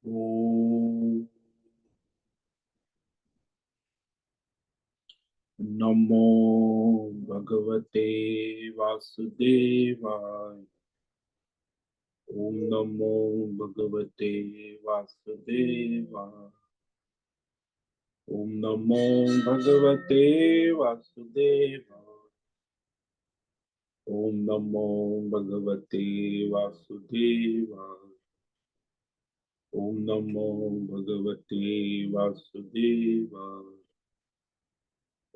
ओम नमो भगवते वासुदेवाय। ओम नमो भगवते वासुदेवाय। ओम नमो भगवते वासुदेवाय। ओम नमो भगवते वासुदेवाय। ओम नमो भगवते वासुदेवाय।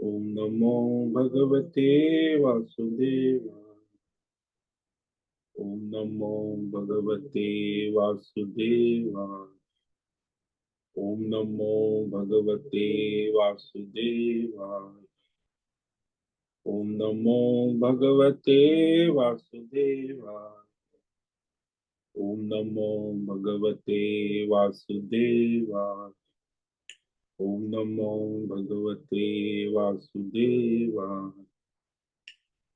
ओम नमो भगवते वासुदेवाय। ओम नमो भगवते वासुदेवाय। ओम नमो भगवते वासुदेवाय। ओम नमो भगवते वासुदेवाय। ओम नमो भगवते वासुदेवाय। ओम नमो भगवते वासुदेवाय।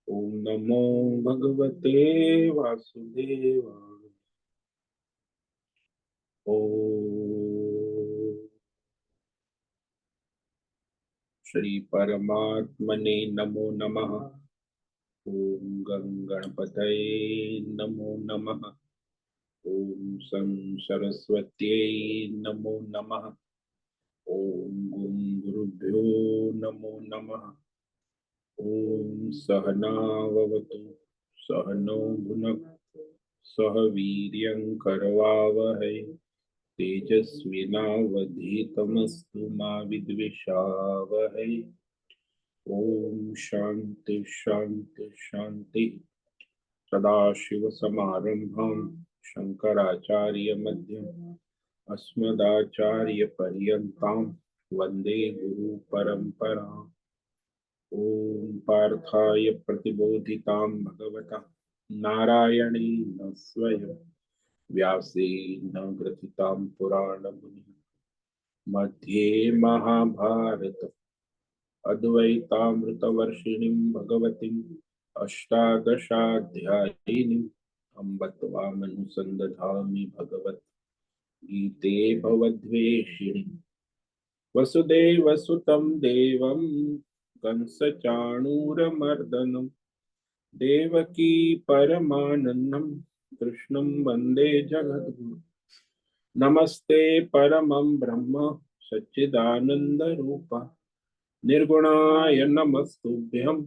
ओम नमो भगवते वासुदेवाय। ओम श्री परमात्मने नमो नमः। ओम गं गणपतये नमो नमः। ओम सं सरस्वत्यै नमो नमः। ओम गुं गुरुभ्यो नमो नमः। ओम सहनाववतु सहनो भुनक्तु सह वीर्यं करवावहै तेजस्विनावधीतमस्तु मा विद्विषावहै। ओम शांति शांति शांति। सदाशिवसमारम्भां शंकराचार्यमध्यमाम् अस्मदाचार्यपर्यन्तां वन्दे गुरुपरम्पराम्। ओम पार्थाय प्रतिबोधितां भगवता नारायणेन स्वयं व्यासेन ग्रथितां पुराणमुनिः मध्ये महाभारत अद्वैतामृतवर्षिणीं भगवतीम् अष्टादशाध्यायिनीम् अम्ब त्वामनुसन्दधामि भगवद्गीते भवद्वेषिणीम् वसुदेवसुतं देवं कंसचाणूरमर्दनं देवकी परमानन्दं कृष्णं वन्दे जगद्गुरुं। नमस्ते परमं ब्रह्म सच्चिदानन्दरूप निर्गुणाय नमस्तुभ्यम्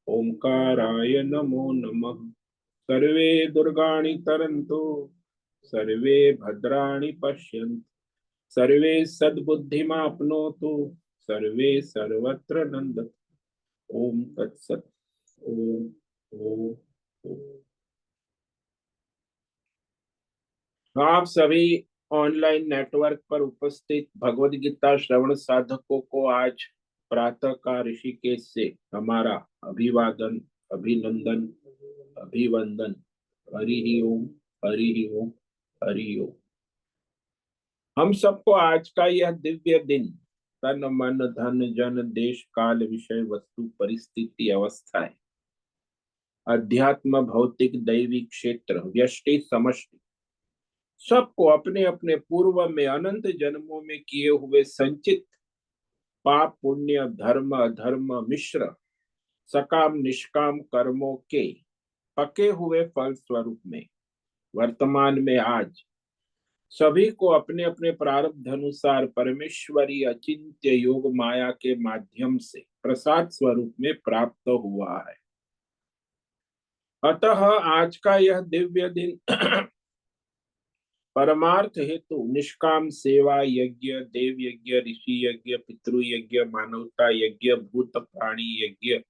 ओंकाराय नमो नमः। सर्वे दुर्गाणि तरन्तु सर्वे भद्राणि पश्यन्तु सर्वे सद्बुद्धिमाप्नोतु सर्वे सर्वत्र नन्दतु। ओम तत्सत। ओम ओम ओम। आप सभी ऑनलाइन नेटवर्क पर उपस्थित भगवद गीता श्रवण साधकों को आज प्रातः का ऋषिकेश से हमारा अभिवादन, अभिनंदन, अभिवंदन। हरि ओम, हरि ओम, हरि ओम। हम सबको आज का यह दिव्य दिन तन मन धन जन देश काल विषय वस्तु परिस्थिति अवस्थाएं अध्यात्म भौतिक दैवी क्षेत्र व्यष्टि समष्टि सबको अपने अपने पूर्व में अनंत जन्मों में किए हुए संचित पाप पुण्य धर्म अधर्म मिश्र सकाम निष्काम कर्मों के पके हुए फल स्वरूप में वर्तमान में आज सभी को अपने अपने प्रारब्ध अनुसार परमेश्वरी अचिंत्य योग माया के माध्यम से प्रसाद स्वरूप में प्राप्त हुआ है। अतः आज का यह दिव्य दिन परमार्थ हेतु निष्काम सेवा यज्ञ देव यज्ञ ऋषि यज्ञ पितृ यज्ञ मानवता यज्ञ भूत प्राणी यज्ञ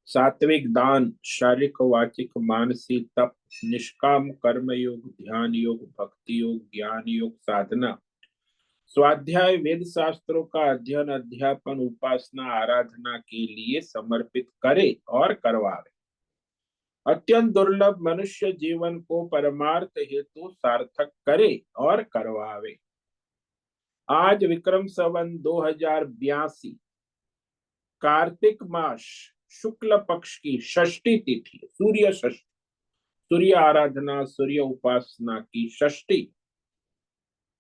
सात्विक दान शारीरिक वाचिक मानसिक तप निष्काम कर्म योग ध्यान योग भक्ति योग ज्ञान योग साधना स्वाध्याय वेद शास्त्रों का अध्ययन अध्यापन उपासना आराधना के लिए समर्पित करे और करवावे। अत्यंत दुर्लभ मनुष्य जीवन को परमार्थ हेतु सार्थक करे और करवावे। आज विक्रम संवत 2082 कार्तिक मास शुक्ल पक्ष की षष्ठी तिथि सूर्य षष्ठी सूर्य आराधना सूर्य उपासना की षष्ठी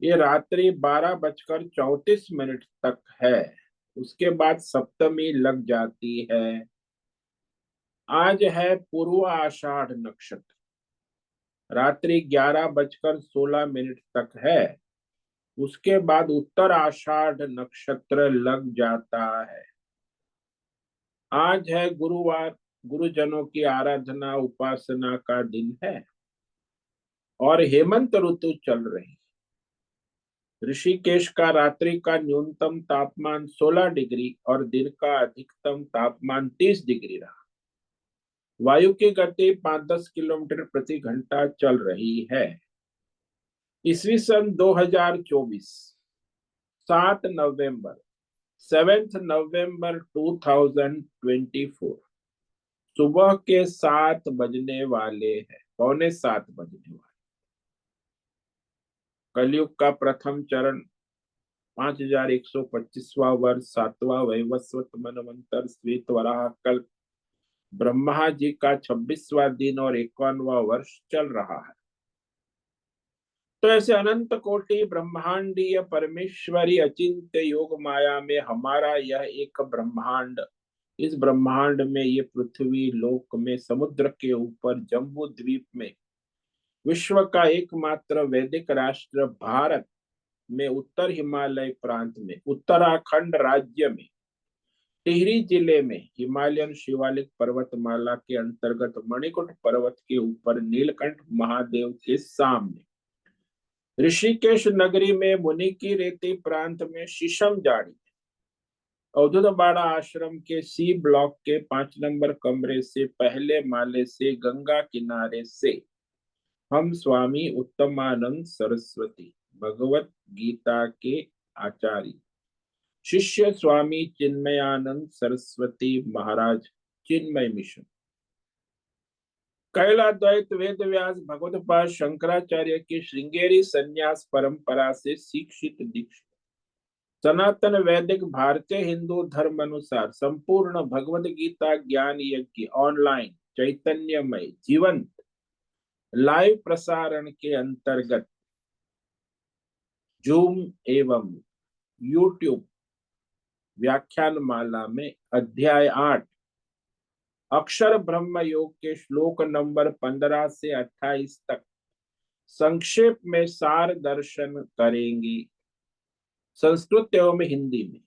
ये रात्रि 12:34 तक है। उसके बाद सप्तमी लग जाती है। आज है पूर्व आषाढ़ नक्षत्र। रात्रि 11:16 तक है। उसके बाद उत्तर आषाढ़ नक्षत्र लग जाता है। आज है गुरुवार। गुरुजनों की आराधना उपासना का दिन है और हेमंत ऋतु चल रही। ऋषिकेश का रात्रि का न्यूनतम तापमान 16 डिग्री और दिन का अधिकतम तापमान 30 डिग्री रहा। वायु की गति 5-10 किलोमीटर प्रति घंटा चल रही है। ईस्वी सन 2024, 7 नवंबर, 7 नवंबर 2024, सुबह के 7 बजने वाले हैं, पौने 7 बजने वाले। कलयुग का प्रथम चरण 5125वां वर्ष, 7वां वैवस्वत मनवंतर श्वेत वराह कल्प, ब्रह्मा जी का 26वां दिन और 51वां वर्ष चल रहा है। तो ऐसे अनंत कोटि ब्रह्मांडीय परमेश्वरी अचिंत्य योग माया में हमारा यह एक ब्रह्मांड, इस ब्रह्मांड में ये पृथ्वी लोक में समुद्र के ऊपर जम्बू द्वीप में विश्व का एकमात्र वैदिक राष्ट्र भारत में उत्तर हिमालय प्रांत में उत्तराखंड राज्य में टिहरी जिले में हिमालयन शिवालिक पर्वतमाला के अंतर्गत मणिकुट पर्वत के ऊपर नीलकंठ महादेव के सामने ऋषिकेश नगरी में मुनि की रेती प्रांत में शीशम जाड़ी अवधूत बाड़ा आश्रम के सी ब्लॉक के 5 नंबर कमरे से पहले माले से गंगा किनारे से हम स्वामी उत्तमानंद सरस्वती भगवत गीता के आचार्य शिष्य स्वामी चिन्मयानंद सरस्वती महाराज चिन्मय मिशन कैलाद्वैत वेद व्यास भगवतपाद शंकराचार्य की श्रृंगेरी संन्यास परंपरा से शिक्षित दीक्षित सनातन वैदिक भारतीय हिंदू धर्म अनुसार संपूर्ण भगवद गीता ज्ञान यज्ञ ऑनलाइन चैतन्यमय जीवंत लाइव प्रसारण के अंतर्गत जूम एवं यूट्यूब व्याख्यान माला में अध्याय 8 अक्षर ब्रह्म योग के श्लोक नंबर 15 से 28 तक संक्षेप में सार दर्शन करेंगे। संस्कृत एवं हिंदी में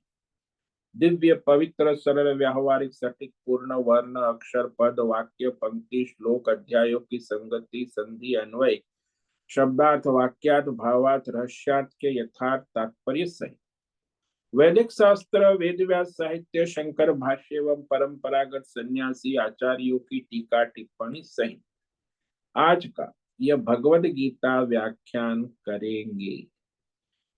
दिव्य पवित्र सरल व्यावहारिक सटीक पूर्ण वर्ण अक्षर पद वाक्य पंक्ति श्लोक अध्यायों की संगति संधि अन्वय शब्दार्थ वाक्यार्थ भावार्थ रहस्यार्थ के यथार्थ तात्पर्य सहित वैदिक शास्त्र वेद व्यास साहित्य शंकर भाष्य एवं परंपरागत सन्यासी आचार्यों की टीका टिप्पणी सहित आज का यह भगवद गीता व्याख्यान करेंगे।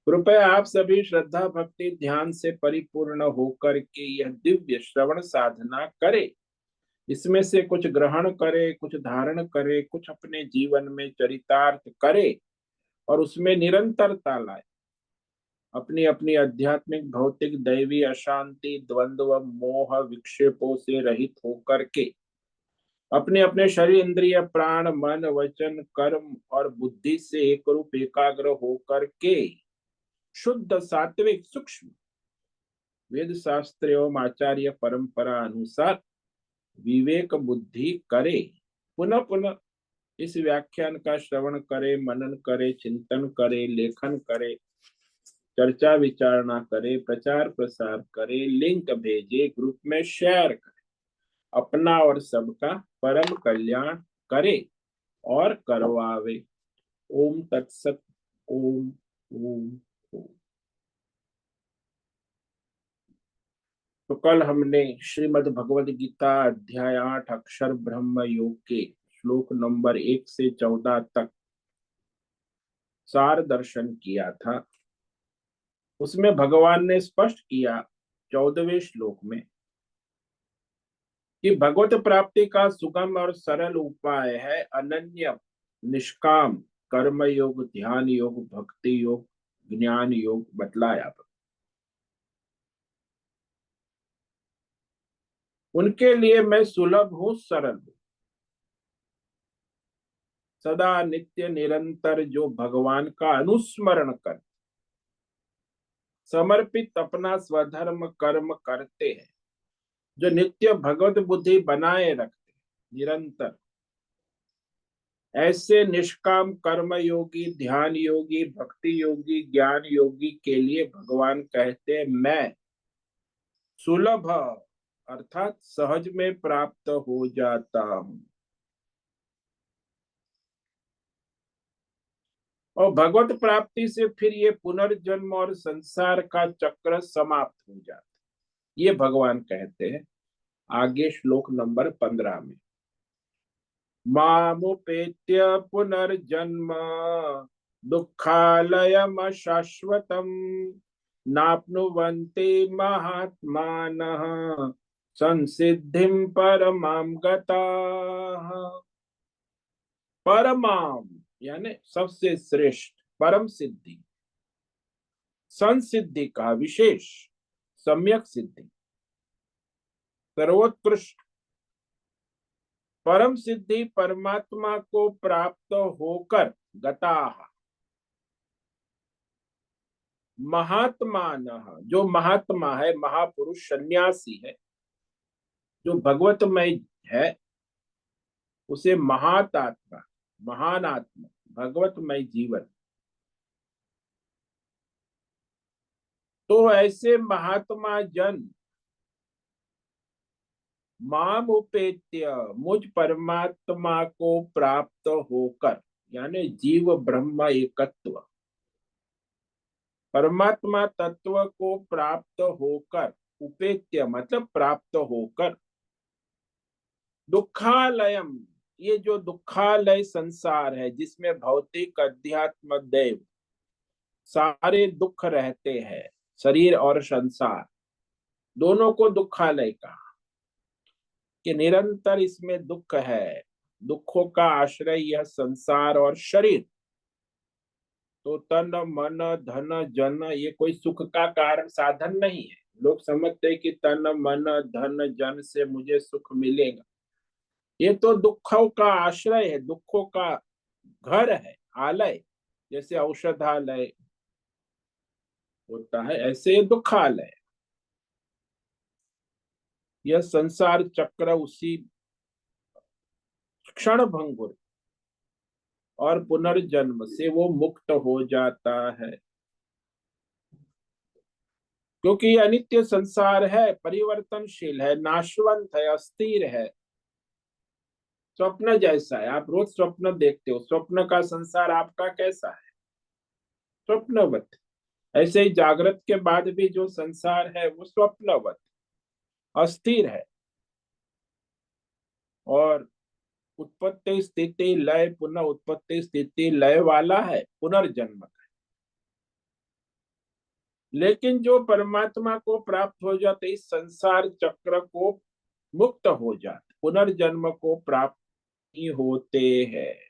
कृपया आप सभी श्रद्धा भक्ति ध्यान से परिपूर्ण होकर के यह दिव्य श्रवण साधना करें। इसमें से कुछ ग्रहण करे, कुछ धारण करे, कुछ अपने जीवन में चरितार्थ करे और उसमें निरंतरता लाए। अपनी अपनी आध्यात्मिक भौतिक दैवी अशांति द्वंद्व मोह विक्षेपों से रहित होकर के अपने अपने शरीर इंद्रिय प्राण मन वचन कर्म और बुद्धि से एक रूप एकाग्र होकर के शुद्ध सात्विक सूक्ष्म वेद शास्त्र एवं आचार्य परंपरा अनुसार विवेक बुद्धि करे। पुनः पुनः इस व्याख्यान का श्रवण करे, मनन करे, चिंतन करे, लेखन करे, चर्चा विचारणा करे, प्रचार प्रसार करे, लिंक भेजे, ग्रुप में शेयर करे, अपना और सबका परम कल्याण करे और करवावे। ओम तत्सत। ओम ओम ओम। तो कल हमने श्रीमद् भगवद गीता अध्याय 8 अक्षर ब्रह्म योग के श्लोक नंबर 1 से 14 तक सार दर्शन किया था। उसमें भगवान ने स्पष्ट किया 14वें श्लोक में कि भगवत प्राप्ति का सुगम और सरल उपाय है अनन्य निष्काम कर्म योग, ध्यान योग, भक्ति योग, ज्ञान योग बतलाया। उनके लिए मैं सुलभ हूं, सरल हूं। सदा नित्य निरंतर जो भगवान का अनुस्मरण कर समर्पित अपना स्वधर्म कर्म करते हैं, जो नित्य भगवत बुद्धि बनाए रखते निरंतर, ऐसे निष्काम कर्म योगी, ध्यान योगी, भक्ति योगी, ज्ञान योगी के लिए भगवान कहते हैं मैं सुलभ अर्थात सहज में प्राप्त हो जाता हूं। और भगवत प्राप्ति से फिर ये पुनर्जन्म और संसार का चक्र समाप्त हो जाता है, ये भगवान कहते हैं आगे श्लोक नंबर 15 में। मामुपेत्य पुनर्जन्म दुःखालयम शाश्वतम नाप्नुवन्ति महात्मानः संसिद्धिं परमां गताः। परमाम यानी सबसे श्रेष्ठ, परम सिद्धि, संसिद्धि का विशेष, सम्यक सिद्धि, सर्वोत्कृष्ट परम सिद्धि परमात्मा को प्राप्त होकर गताः महात्मान, जो महात्मा है, महापुरुष, सन्यासी है, जो भगवतमय है, उसे महात आत्मा, महान आत्मा, भगवतमय जीवन। तो ऐसे महात्मा जन माम उपेत्य, मुझ परमात्मा को प्राप्त होकर, यानी जीव ब्रह्म एकत्व, परमात्मा तत्व को प्राप्त होकर, उपेत्य मतलब प्राप्त होकर, दुखालयम, ये जो दुखालय संसार है जिसमें भौतिक अध्यात्म दैव सारे दुख रहते हैं, शरीर और संसार दोनों को दुखालय कहा कि निरंतर इसमें दुख है, दुखों का आश्रय यह संसार और शरीर। तो तन मन धन जन ये कोई सुख का कारण साधन नहीं है। लोग समझते हैं कि तन मन धन जन से मुझे सुख मिलेगा, ये तो दुखों का आश्रय है, दुखों का घर है, आलय। जैसे औषधालय होता है ऐसे ये दुखालय, यह संसार चक्र उसी क्षण भंगुर और पुनर्जन्म से वो मुक्त हो जाता है, क्योंकि ये अनित्य संसार है, परिवर्तनशील है, नाशवंत है, अस्थिर है, स्वप्न जैसा है। आप रोज स्वप्न देखते हो, स्वप्न का संसार आपका कैसा है? स्वप्नवत। ऐसे ही जागृत के बाद भी जो संसार है वो स्वप्नवत अस्थिर है और उत्पत्ति स्थिति लय पुनः उत्पत्ति स्थिति लय वाला है, पुनर्जन्म का। लेकिन जो परमात्मा को प्राप्त हो जाते, इस संसार चक्र को मुक्त हो जाते, पुनर्जन्म को प्राप्त ही होते हैं।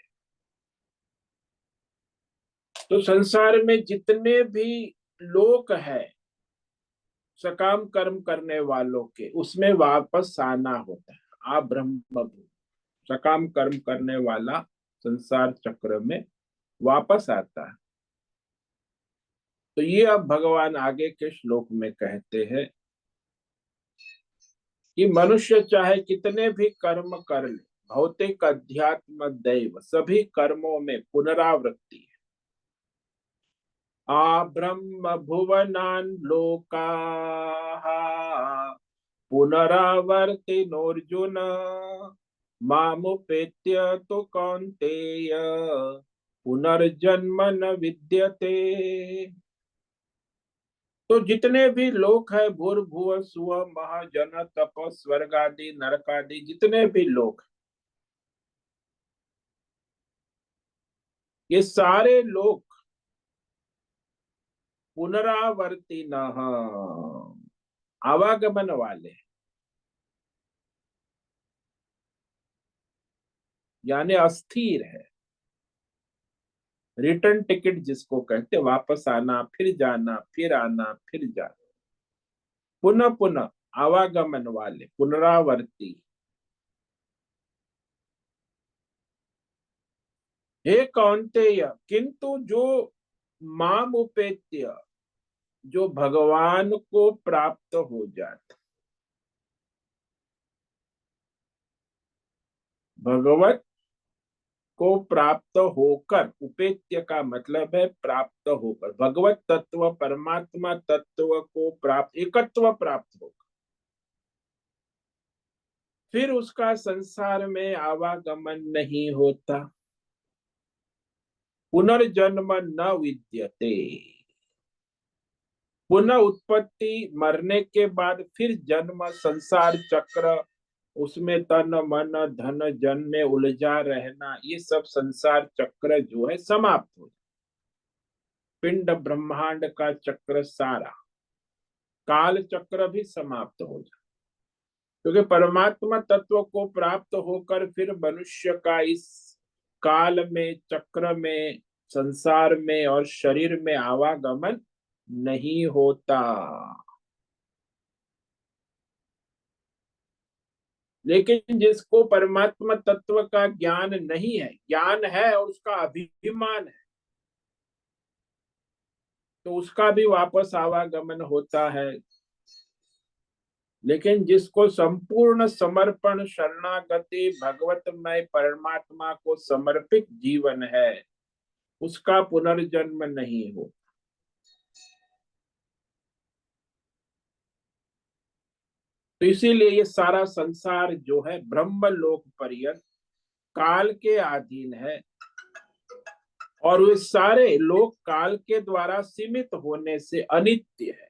तो संसार में जितने भी लोक है सकाम कर्म करने वालों के, उसमें वापस आना होता है। आप ब्रह्म सकाम कर्म करने वाला संसार चक्र में वापस आता है। तो ये अब भगवान आगे के श्लोक में कहते हैं कि मनुष्य चाहे कितने भी कर्म कर ले, भौतिक अध्यात्म दैव सभी कर्मों में पुनरावृत्ति है। आ ब्रह्म भुवनान लोका पुनरावर्तिनोर्जुन मामुपेत्य तो कौन्तेय पुनर्जन्म न विद्यते। तो जितने भी लोक है, भूर्भुव स्व महाजन तप स्वर्ग आदि नरक आदि जितने भी लोक, ये सारे लोक पुनरावर्ती न, आवागमन वाले, यानी अस्थिर है। रिटर्न टिकट जिसको कहते, वापस आना फिर जाना फिर आना फिर जाना, पुनः पुनः आवागमन वाले, पुनरावर्ती। हे कौन्तेय, किंतु जो माम उपेत्य, जो भगवान को प्राप्त हो जाता, भगवत को प्राप्त होकर, उपेत्य का मतलब है प्राप्त होकर, भगवत तत्व परमात्मा तत्व को प्राप्त, एकत्व प्राप्त होकर, फिर उसका संसार में आवागमन नहीं होता, पुनर्जन्म न विद्यते, पुनः उत्पत्ति, मरने के बाद फिर जन्म, संसार चक्र, उसमें तन मन धन जन में उलझा रहना, ये सब संसार चक्र जो है समाप्त हो, पिंड ब्रह्मांड का चक्र सारा, काल चक्र भी समाप्त हो जाए, क्योंकि परमात्मा तत्व को प्राप्त होकर फिर मनुष्य का इस काल में, चक्र में, संसार में और शरीर में आवागमन नहीं होता। लेकिन जिसको परमात्मा तत्व का ज्ञान नहीं है, ज्ञान है और उसका अभिमान है, तो उसका भी वापस आवागमन होता है। लेकिन जिसको संपूर्ण समर्पण, शरणागति, भगवतमय परमात्मा को समर्पित जीवन है, उसका पुनर्जन्म नहीं हो। तो इसीलिए ये सारा संसार जो है ब्रह्मलोक पर्यंत काल के अधीन है, और वे सारे लोग काल के द्वारा सीमित होने से अनित्य है।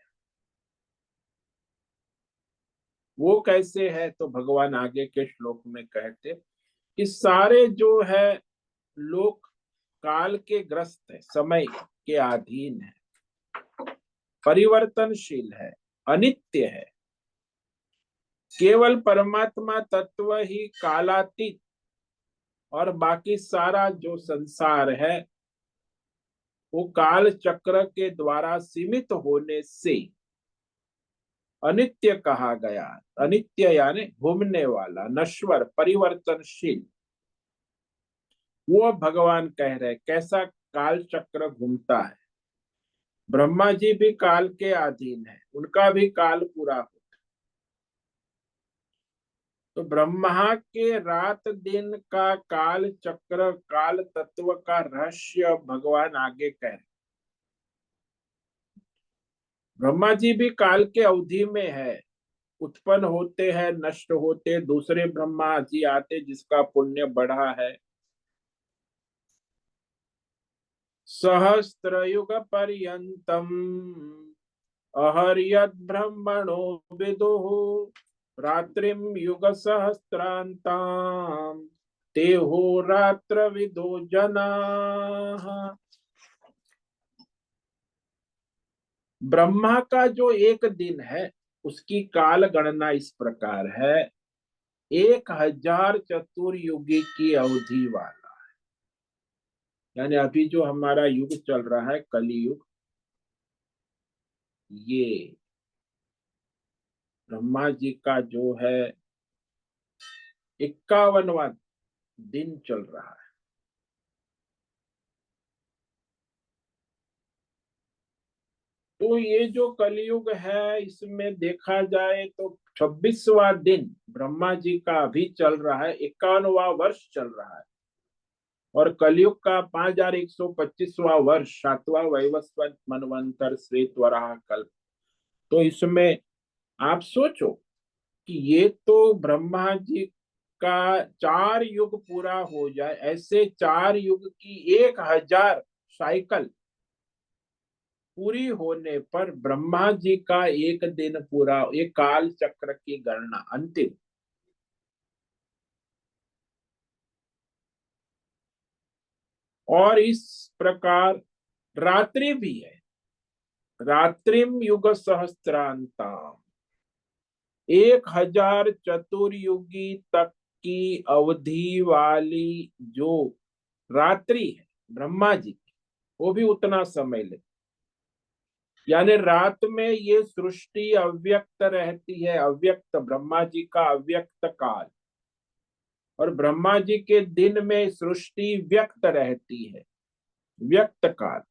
वो कैसे है, तो भगवान आगे के श्लोक में कहते कि सारे जो है लोग काल के ग्रस्त है, समय के अधीन है, परिवर्तनशील है, अनित्य है। केवल परमात्मा तत्व ही कालातीत, और बाकी सारा जो संसार है वो काल चक्र के द्वारा सीमित होने से अनित्य कहा गया। अनित्य यानी घूमने वाला, नश्वर, परिवर्तनशील। वो भगवान कह रहे कैसा काल चक्र घूमता है। ब्रह्मा जी भी काल के अधीन है, उनका भी काल पूरा हो। तो ब्रह्मा के रात दिन का काल चक्र, काल तत्व का रहस्य भगवान आगे कह रहे। ब्रह्मा जी भी काल के अवधि में है, उत्पन्न होते हैं, नष्ट होते, दूसरे ब्रह्मा जी आते जिसका पुण्य बढ़ा है। सहस्त्रयुग पर्यंतम अहर्यद ब्रह्मणो विदुः रात्रिम युग सहस्त्रांताम तेहो रात्र विदो जना। ब्रह्मा का जो एक दिन है उसकी काल गणना इस प्रकार है, 1000 चतुर्युगी की अवधि वाला। यानी अभी जो हमारा युग चल रहा है, कलियुग, ये ब्रह्मा जी का जो है 51वां दिन चल रहा है। तो ये जो कलियुग है इसमें देखा जाए तो 26वां दिन ब्रह्मा जी का अभी चल रहा है, 51वां वर्ष चल रहा है, और कलियुग का 5125वां वर्ष, 7वां वैवस्वत मनवंतर श्वेत वराह कल्प। तो इसमें आप सोचो कि ये तो ब्रह्मा जी का 4 युग पूरा हो जाए, ऐसे 4 युग की 1000 साइकिल पूरी होने पर ब्रह्मा जी का एक दिन पूरा, एक काल चक्र की गणना अंतिम। और इस प्रकार रात्रि भी है, रात्रिम युग सहस्त्रांता, 1000 चतुर्युगी तक की अवधि वाली जो रात्रि है ब्रह्मा जी की, वो भी उतना समय ले। यानी रात में ये सृष्टि अव्यक्त रहती है, अव्यक्त ब्रह्मा जी का अव्यक्त काल, और ब्रह्मा जी के दिन में सृष्टि व्यक्त रहती है, व्यक्त काल।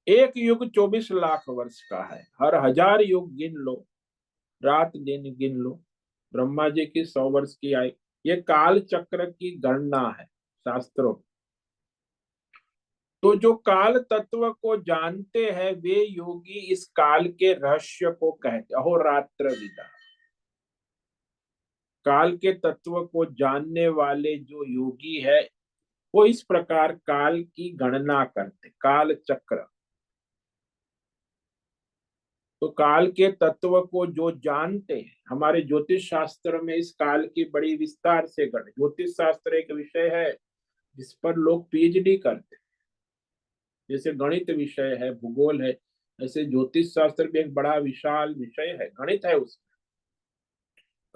एक युग 24 लाख वर्ष का है, हर 1000 युग गिन लो, रात दिन गिन लो, ब्रह्मा जी की 100 वर्ष की आयु। ये काल चक्र की गणना है शास्त्रों। तो जो काल तत्व को जानते हैं वे योगी इस काल के रहस्य को कहते, अहोरात्र विदा। काल के तत्व को जानने वाले जो योगी है वो इस प्रकार काल की गणना करते, काल चक्र। तो काल के तत्व को जो जानते हैं, हमारे ज्योतिष शास्त्र में इस काल की बड़ी विस्तार से गण, ज्योतिष शास्त्र एक विषय है जिस पर लोग पीएचडी करते हैं। जैसे गणित विषय है, भूगोल है, ऐसे ज्योतिष शास्त्र भी एक बड़ा विशाल विषय है, गणित है उसमें।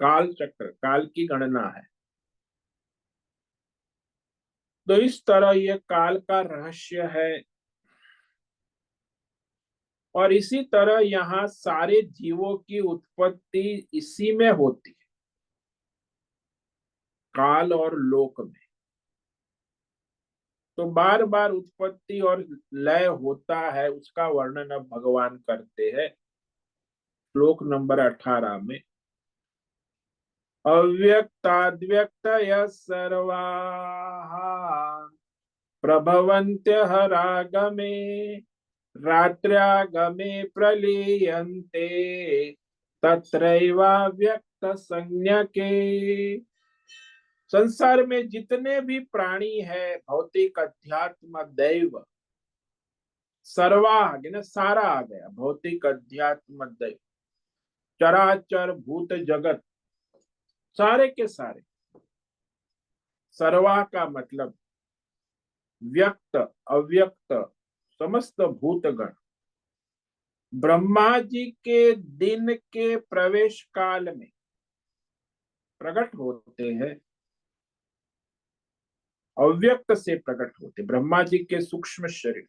काल चक्र, काल की गणना है। तो इस तरह यह काल का रहस्य है। और इसी तरह यहाँ सारे जीवों की उत्पत्ति इसी में होती है, काल और लोक में। तो बार बार उत्पत्ति और लय होता है, उसका वर्णन अब भगवान करते हैं श्लोक नंबर 18 में। अव्यक्ताद्व्यक्तय सर्वाः प्रभवन्त्यः रागमे रात्र्यागमे प्रलीयन्ते तत्रैवाव्यक्त संज्ञके। संसार में जितने भी प्राणी है, भौतिक अध्यात्म दैव, सर्वा आ गया ना, सारा आ गया, भौतिक अध्यात्म दैव, चराचर भूत जगत, सारे के सारे। सर्वा का मतलब व्यक्त अव्यक्त समस्त भूतगण ब्रह्मा जी के दिन के प्रवेश काल में प्रकट होते हैं, अव्यक्त से प्रकट होते ब्रह्मा जी के सूक्ष्म शरीर।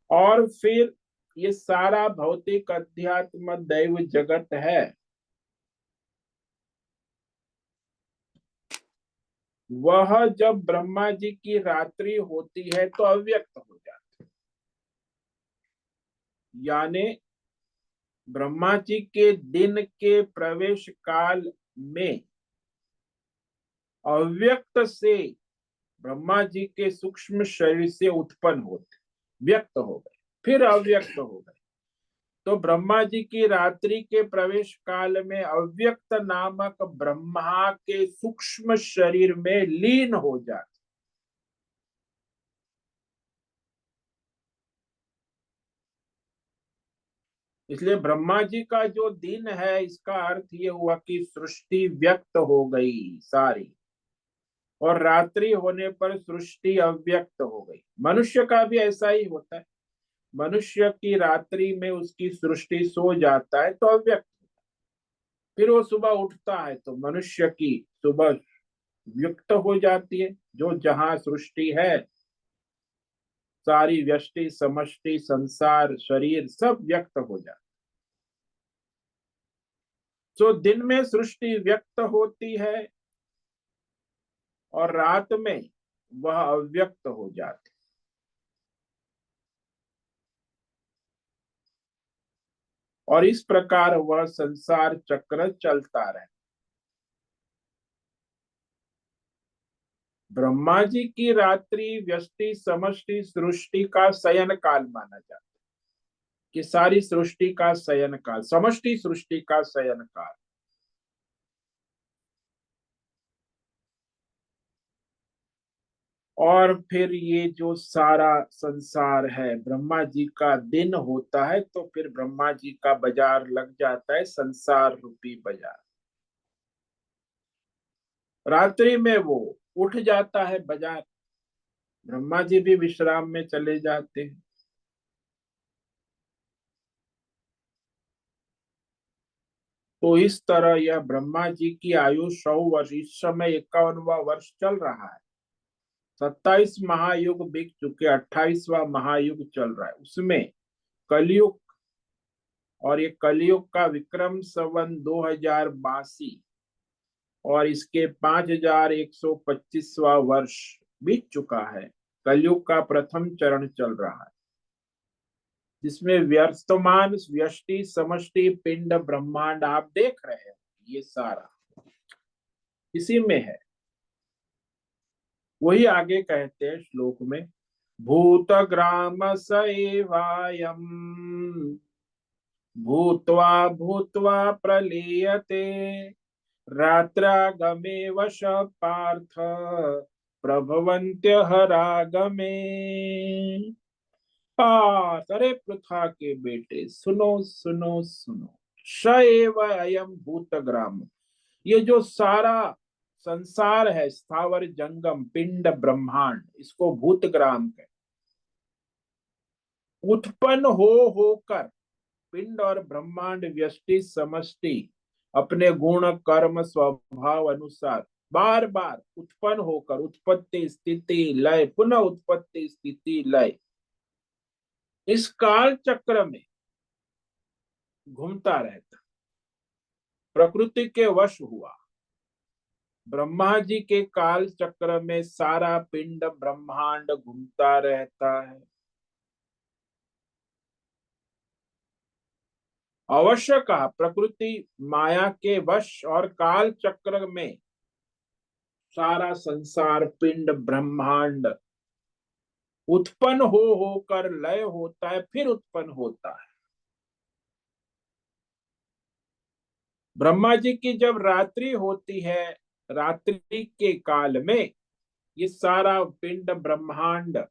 और फिर ये सारा भौतिक अध्यात्म दैव जगत है, वह जब ब्रह्मा जी की रात्रि होती है तो अव्यक्त हो जाते, यानी ब्रह्मा जी के दिन के प्रवेश काल में अव्यक्त से ब्रह्मा जी के सूक्ष्म शरीर से उत्पन्न होते, व्यक्त हो गए, फिर अव्यक्त हो गए। तो ब्रह्मा जी की रात्रि के प्रवेश काल में अव्यक्त नामक ब्रह्मा के सूक्ष्म शरीर में लीन हो जाते। इसलिए ब्रह्मा जी का जो दिन है, इसका अर्थ ये हुआ कि सृष्टि व्यक्त हो गई सारी, और रात्रि होने पर सृष्टि अव्यक्त हो गई। मनुष्य का भी ऐसा ही होता है, मनुष्य की रात्रि में उसकी सृष्टि सो जाता है तो अव्यक्त, फिर वो सुबह उठता है तो मनुष्य की सुबह व्यक्त हो जाती है। जो जहां सृष्टि है, सारी व्यष्टि समष्टि संसार शरीर सब व्यक्त हो जाता। तो दिन में सृष्टि व्यक्त होती है और रात में वह अव्यक्त हो जाती। और इस प्रकार वह संसार चक्र चलता रहे। ब्रह्मा जी की रात्रि व्यष्टि समष्टि सृष्टि का शयन काल माना जाता है, कि सारी सृष्टि का शयन काल, समष्टि सृष्टि का शयन काल। और फिर ये जो सारा संसार है, ब्रह्मा जी का दिन होता है तो फिर ब्रह्मा जी का बाजार लग जाता है, संसार रूपी बाजार। रात्रि में वो उठ जाता है बाजार, ब्रह्मा जी भी विश्राम में चले जाते हैं। तो इस तरह यह ब्रह्मा जी की आयु 100 वर्ष, इस समय 51वां वर्ष चल रहा है। 27 महायुग बीत चुके, 28वां महायुग चल रहा है, उसमें कलयुग और ये कलयुग का विक्रम संवत 2082 और इसके 5125वां वर्ष बीत चुका है। कलयुग का प्रथम चरण चल रहा है, जिसमें वर्तमान व्यष्टि समष्टि पिंड ब्रह्मांड आप देख रहे हैं, ये सारा इसी में है। वही आगे कहते हैं श्लोक में, भूत ग्राम स एवायम् भूत्वा भूत्वा प्रलीयते रात्रागमे वश पार्थ प्रभवन्त्यः रागमे। पार्थ, अरे पृथा के बेटे, सुनो सुनो सुनो। स एव अयम भूतग्राम, ये जो सारा संसार है, स्थावर जंगम पिंड ब्रह्मांड, इसको भूतग्राम कहते। उत्पन्न हो होकर पिंड और ब्रह्मांड व्यष्टि समष्टि अपने गुण कर्म स्वभाव अनुसार बार बार उत्पन्न होकर उत्पत्ति स्थिति लय पुनः उत्पत्ति स्थिति लय इस काल चक्र में घूमता रहता, प्रकृति के वश हुआ। ब्रह्मा जी के काल चक्र में सारा पिंड ब्रह्मांड घूमता रहता है। अवश्य कहा, प्रकृति माया के वश और काल चक्र में सारा संसार पिंड ब्रह्मांड उत्पन्न हो होकर लय होता है, फिर उत्पन्न होता है। ब्रह्मा जी की जब रात्रि होती है, रात्रि के काल में ये सारा पिंड ब्रह्मांड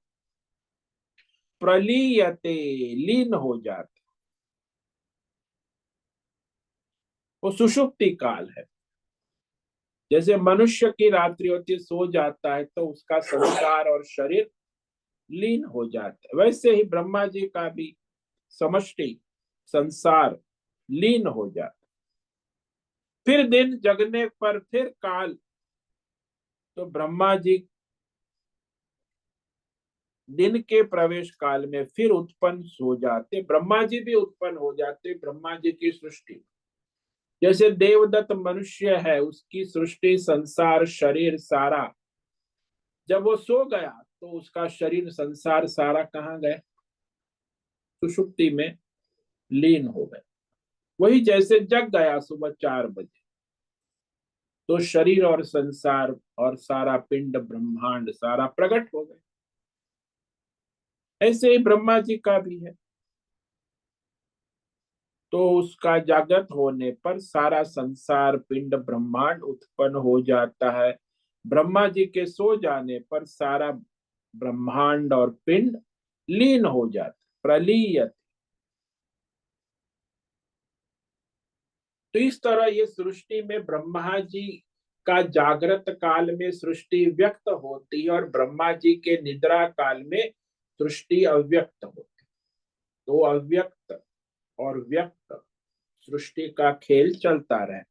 प्रलीयते, लीन हो जाता। वो सुषुप्ति काल है। जैसे मनुष्य की रात्रि होती है, सो जाता है तो उसका संस्कार और शरीर लीन हो जाता है, वैसे ही ब्रह्मा जी का भी समष्टि संसार लीन हो जाता। फिर दिन जगने पर फिर काल, तो ब्रह्मा जी दिन के प्रवेश काल में फिर उत्पन्न हो जाते, ब्रह्मा जी भी उत्पन्न हो जाते। ब्रह्मा जी की सृष्टि, जैसे देवदत्त मनुष्य है, उसकी सृष्टि संसार शरीर सारा, जब वो सो गया तो उसका शरीर संसार सारा कहाँ गए? सुषुप्ति में लीन हो गए। वही जैसे जग गया सुबह 4 बजे, तो शरीर और संसार और सारा पिंड ब्रह्मांड सारा प्रकट हो गए। ऐसे ही ब्रह्मा जी का भी है। तो उसका जागृत होने पर सारा संसार पिंड ब्रह्मांड उत्पन्न हो जाता है। ब्रह्मा जी के सो जाने पर सारा ब्रह्मांड और पिंड लीन हो जाता, प्रलीयत। तो इस तरह ये सृष्टि में ब्रह्मा जी का जागृत काल में सृष्टि व्यक्त होती है और ब्रह्मा जी के निद्रा काल में सृष्टि अव्यक्त होती। तो अव्यक्त और व्यक्त सृष्टि का खेल चलता रहता।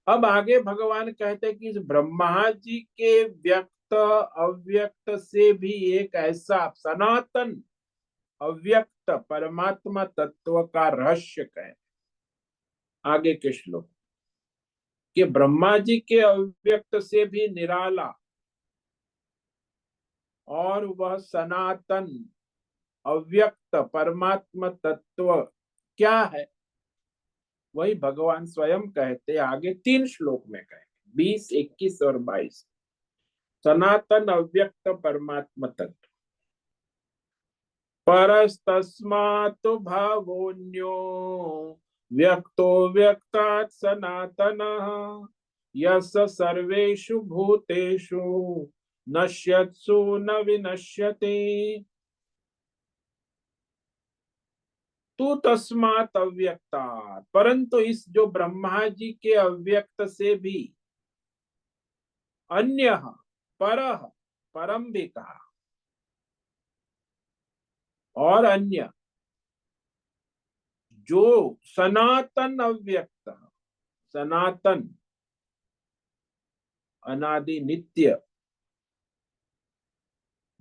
अब आगे भगवान कहते हैं कि इस ब्रह्मा जी के व्यक्त अव्यक्त से भी एक ऐसा सनातन अव्यक्त परमात्मा तत्व का रहस्य कहे आगे के श्लोक, कि ब्रह्मा जी के अव्यक्त से भी निराला और वह सनातन अव्यक्त परमात्मा तत्व क्या है, वही भगवान स्वयं कहते आगे 3 श्लोक में कहेंगे, 20, 21 और 22। सनातन अव्यक्त परमात्मा तत्व, परस्तस्मात् भावोऽन्यो व्यक्तो व्यक्तात् सनातनः यस सर्वेषु भूतेषु नश्यत्सु न विनश्यते। तू तस्मात् अव्यक्तात्, परंतु इस जो ब्रह्मा जी के अव्यक्त से भी अन्य परः, परम भी कहा, और अन्य जो सनातन अव्यक्त, सनातन अनादि नित्य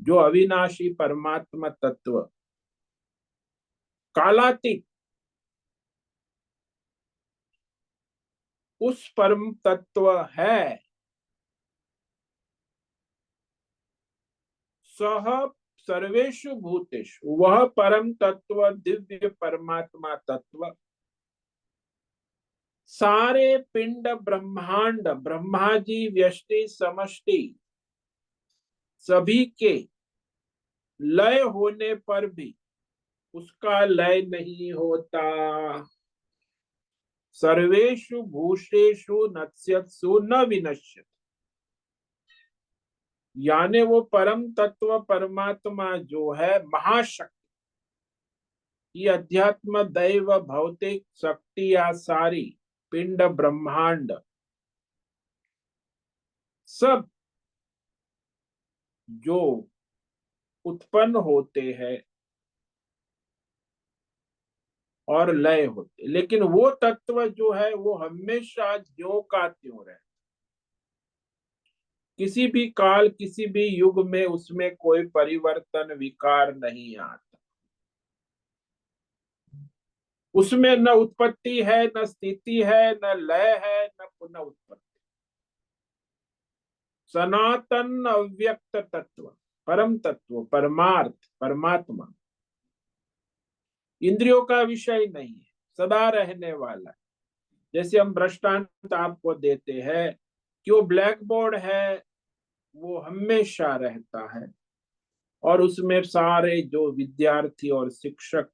जो अविनाशी परमात्मा तत्व, कालातीत उस परम तत्व है सह सर्वेषु भूतेषु, वह परम तत्व दिव्य परमात्मा तत्व सारे पिंड ब्रह्मांड, ब्रह्मा जी व्यष्टि समष्टि सभी के लय होने पर भी उसका लय नहीं होता। सर्वेषु भूतेषु नश्यत्सु न विनश्यति, यानी वो परम तत्व परमात्मा जो है महाशक्ति, ये अध्यात्म दैव भौतिक शक्तियां सारी पिंड ब्रह्मांड सब जो उत्पन्न होते हैं और लय होते, लेकिन वो तत्व जो है वो हमेशा ज्यों का त्यों रहे, किसी भी काल किसी भी युग में उसमें कोई परिवर्तन विकार नहीं आता। उसमें न उत्पत्ति है, न स्थिति है, न लय है, न पुनः उत्पत्ति। सनातन अव्यक्त तत्व, परम तत्व, परमार्थ, परमात्मा इंद्रियों का विषय नहीं है, सदा रहने वाला। जैसे हम दृष्टांत आपको देते हैं कि वो ब्लैक बोर्ड है, वो हमेशा रहता है और उसमें सारे जो विद्यार्थी और शिक्षक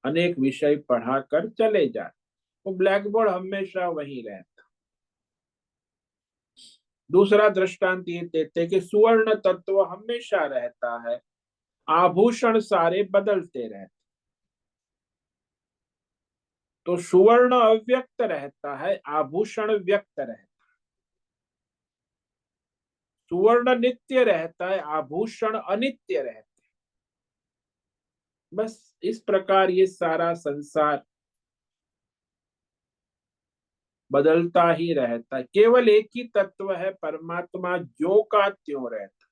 अनेक विषय पढ़ाकर चले जाए, वो ब्लैक बोर्ड हमेशा वहीं रहता। दूसरा दृष्टांत ये देते कि सुवर्ण तत्व हमेशा रहता है, आभूषण सारे बदलते रहते। तो सुवर्ण अव्यक्त रहता है, आभूषण व्यक्त रहता है। सुवर्ण नित्य रहता है, आभूषण अनित्य रहता है। बस इस प्रकार ये सारा संसार बदलता ही रहता है, केवल एक ही तत्व है परमात्मा जो का त्यों रहता।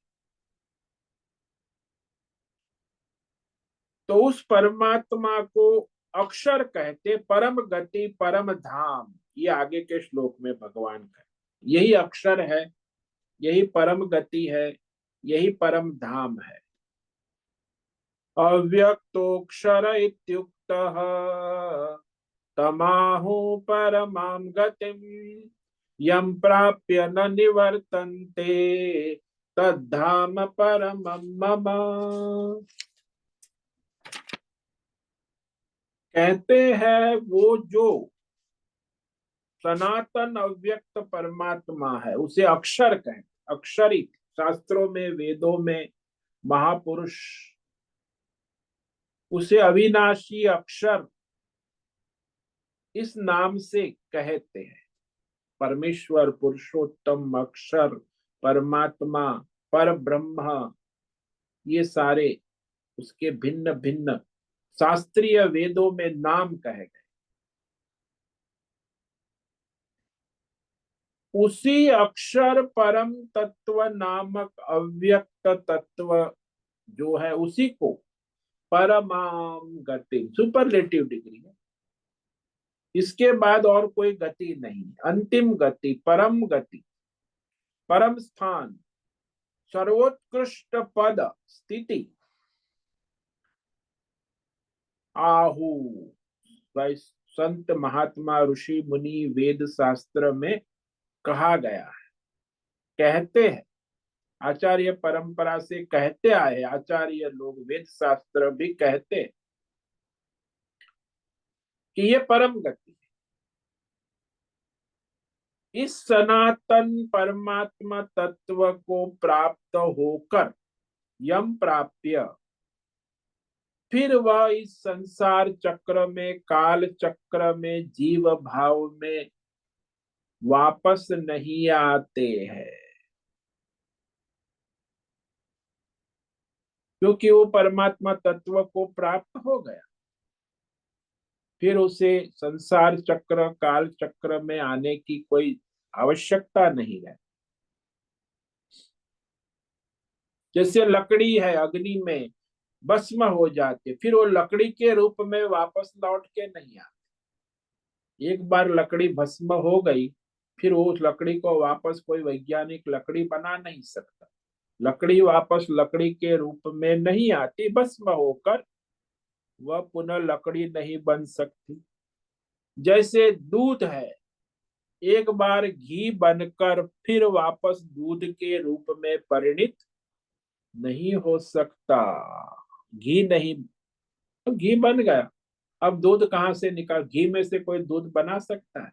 तो उस परमात्मा को अक्षर कहते, परम गति परम धाम, ये आगे के श्लोक में भगवान का यही अक्षर है, यही परम गति है, यही परम धाम है। अव्यक्तोक्षर इत्युक्तः तमाहु परमां गतिम यम प्राप्य न निवर्तन्ते तद्धाम परमं मम। कहते हैं वो जो सनातन अव्यक्त परमात्मा है उसे अक्षर कहते, अक्षरिक, शास्त्रों में वेदों में महापुरुष उसे अविनाशी अक्षर इस नाम से कहते हैं। परमेश्वर, पुरुषोत्तम, अक्षर, परमात्मा, पर ब्रह्म, ये सारे उसके भिन्न भिन्न शास्त्रीय वेदों में नाम कहे गए। उसी अक्षर परम तत्व नामक अव्यक्त तत्व जो है उसी को परमाम गति, सुपरलेटिव डिग्री है, इसके बाद और कोई गति नहीं, अंतिम गति, परम गति, परम स्थान, सर्वोत्कृष्ट पद, स्थिति, आहु। संत महात्मा ऋषि मुनि वेद शास्त्र में कहा गया है, कहते हैं, आचार्य परंपरा से कहते आए, आचार्य लोग वेद शास्त्र भी कहते हैं कि ये परम गति है। इस सनातन परमात्मा तत्व को प्राप्त होकर यम प्राप्य, फिर वह इस संसार चक्र में, काल चक्र में, जीव भाव में वापस नहीं आते हैं, क्योंकि वो परमात्मा तत्व को प्राप्त हो गया। फिर उसे संसार चक्र, काल चक्र में आने की कोई आवश्यकता नहीं है। जैसे लकड़ी है, अग्नि में भस्म हो जाती, फिर वो लकड़ी के रूप में वापस लौट के नहीं आती। एक बार लकड़ी भस्म हो गई फिर उस लकड़ी को वापस कोई वैज्ञानिक लकड़ी बना नहीं सकता। लकड़ी वापस लकड़ी के रूप में नहीं आती, भस्म होकर वह पुनः लकड़ी नहीं बन सकती। जैसे दूध है, एक बार घी बनकर फिर वापस दूध के रूप में परिणित नहीं हो सकता। घी नहीं, तो घी बन गया, अब दूध कहाँ से निकाल, घी में से कोई दूध बना सकता है?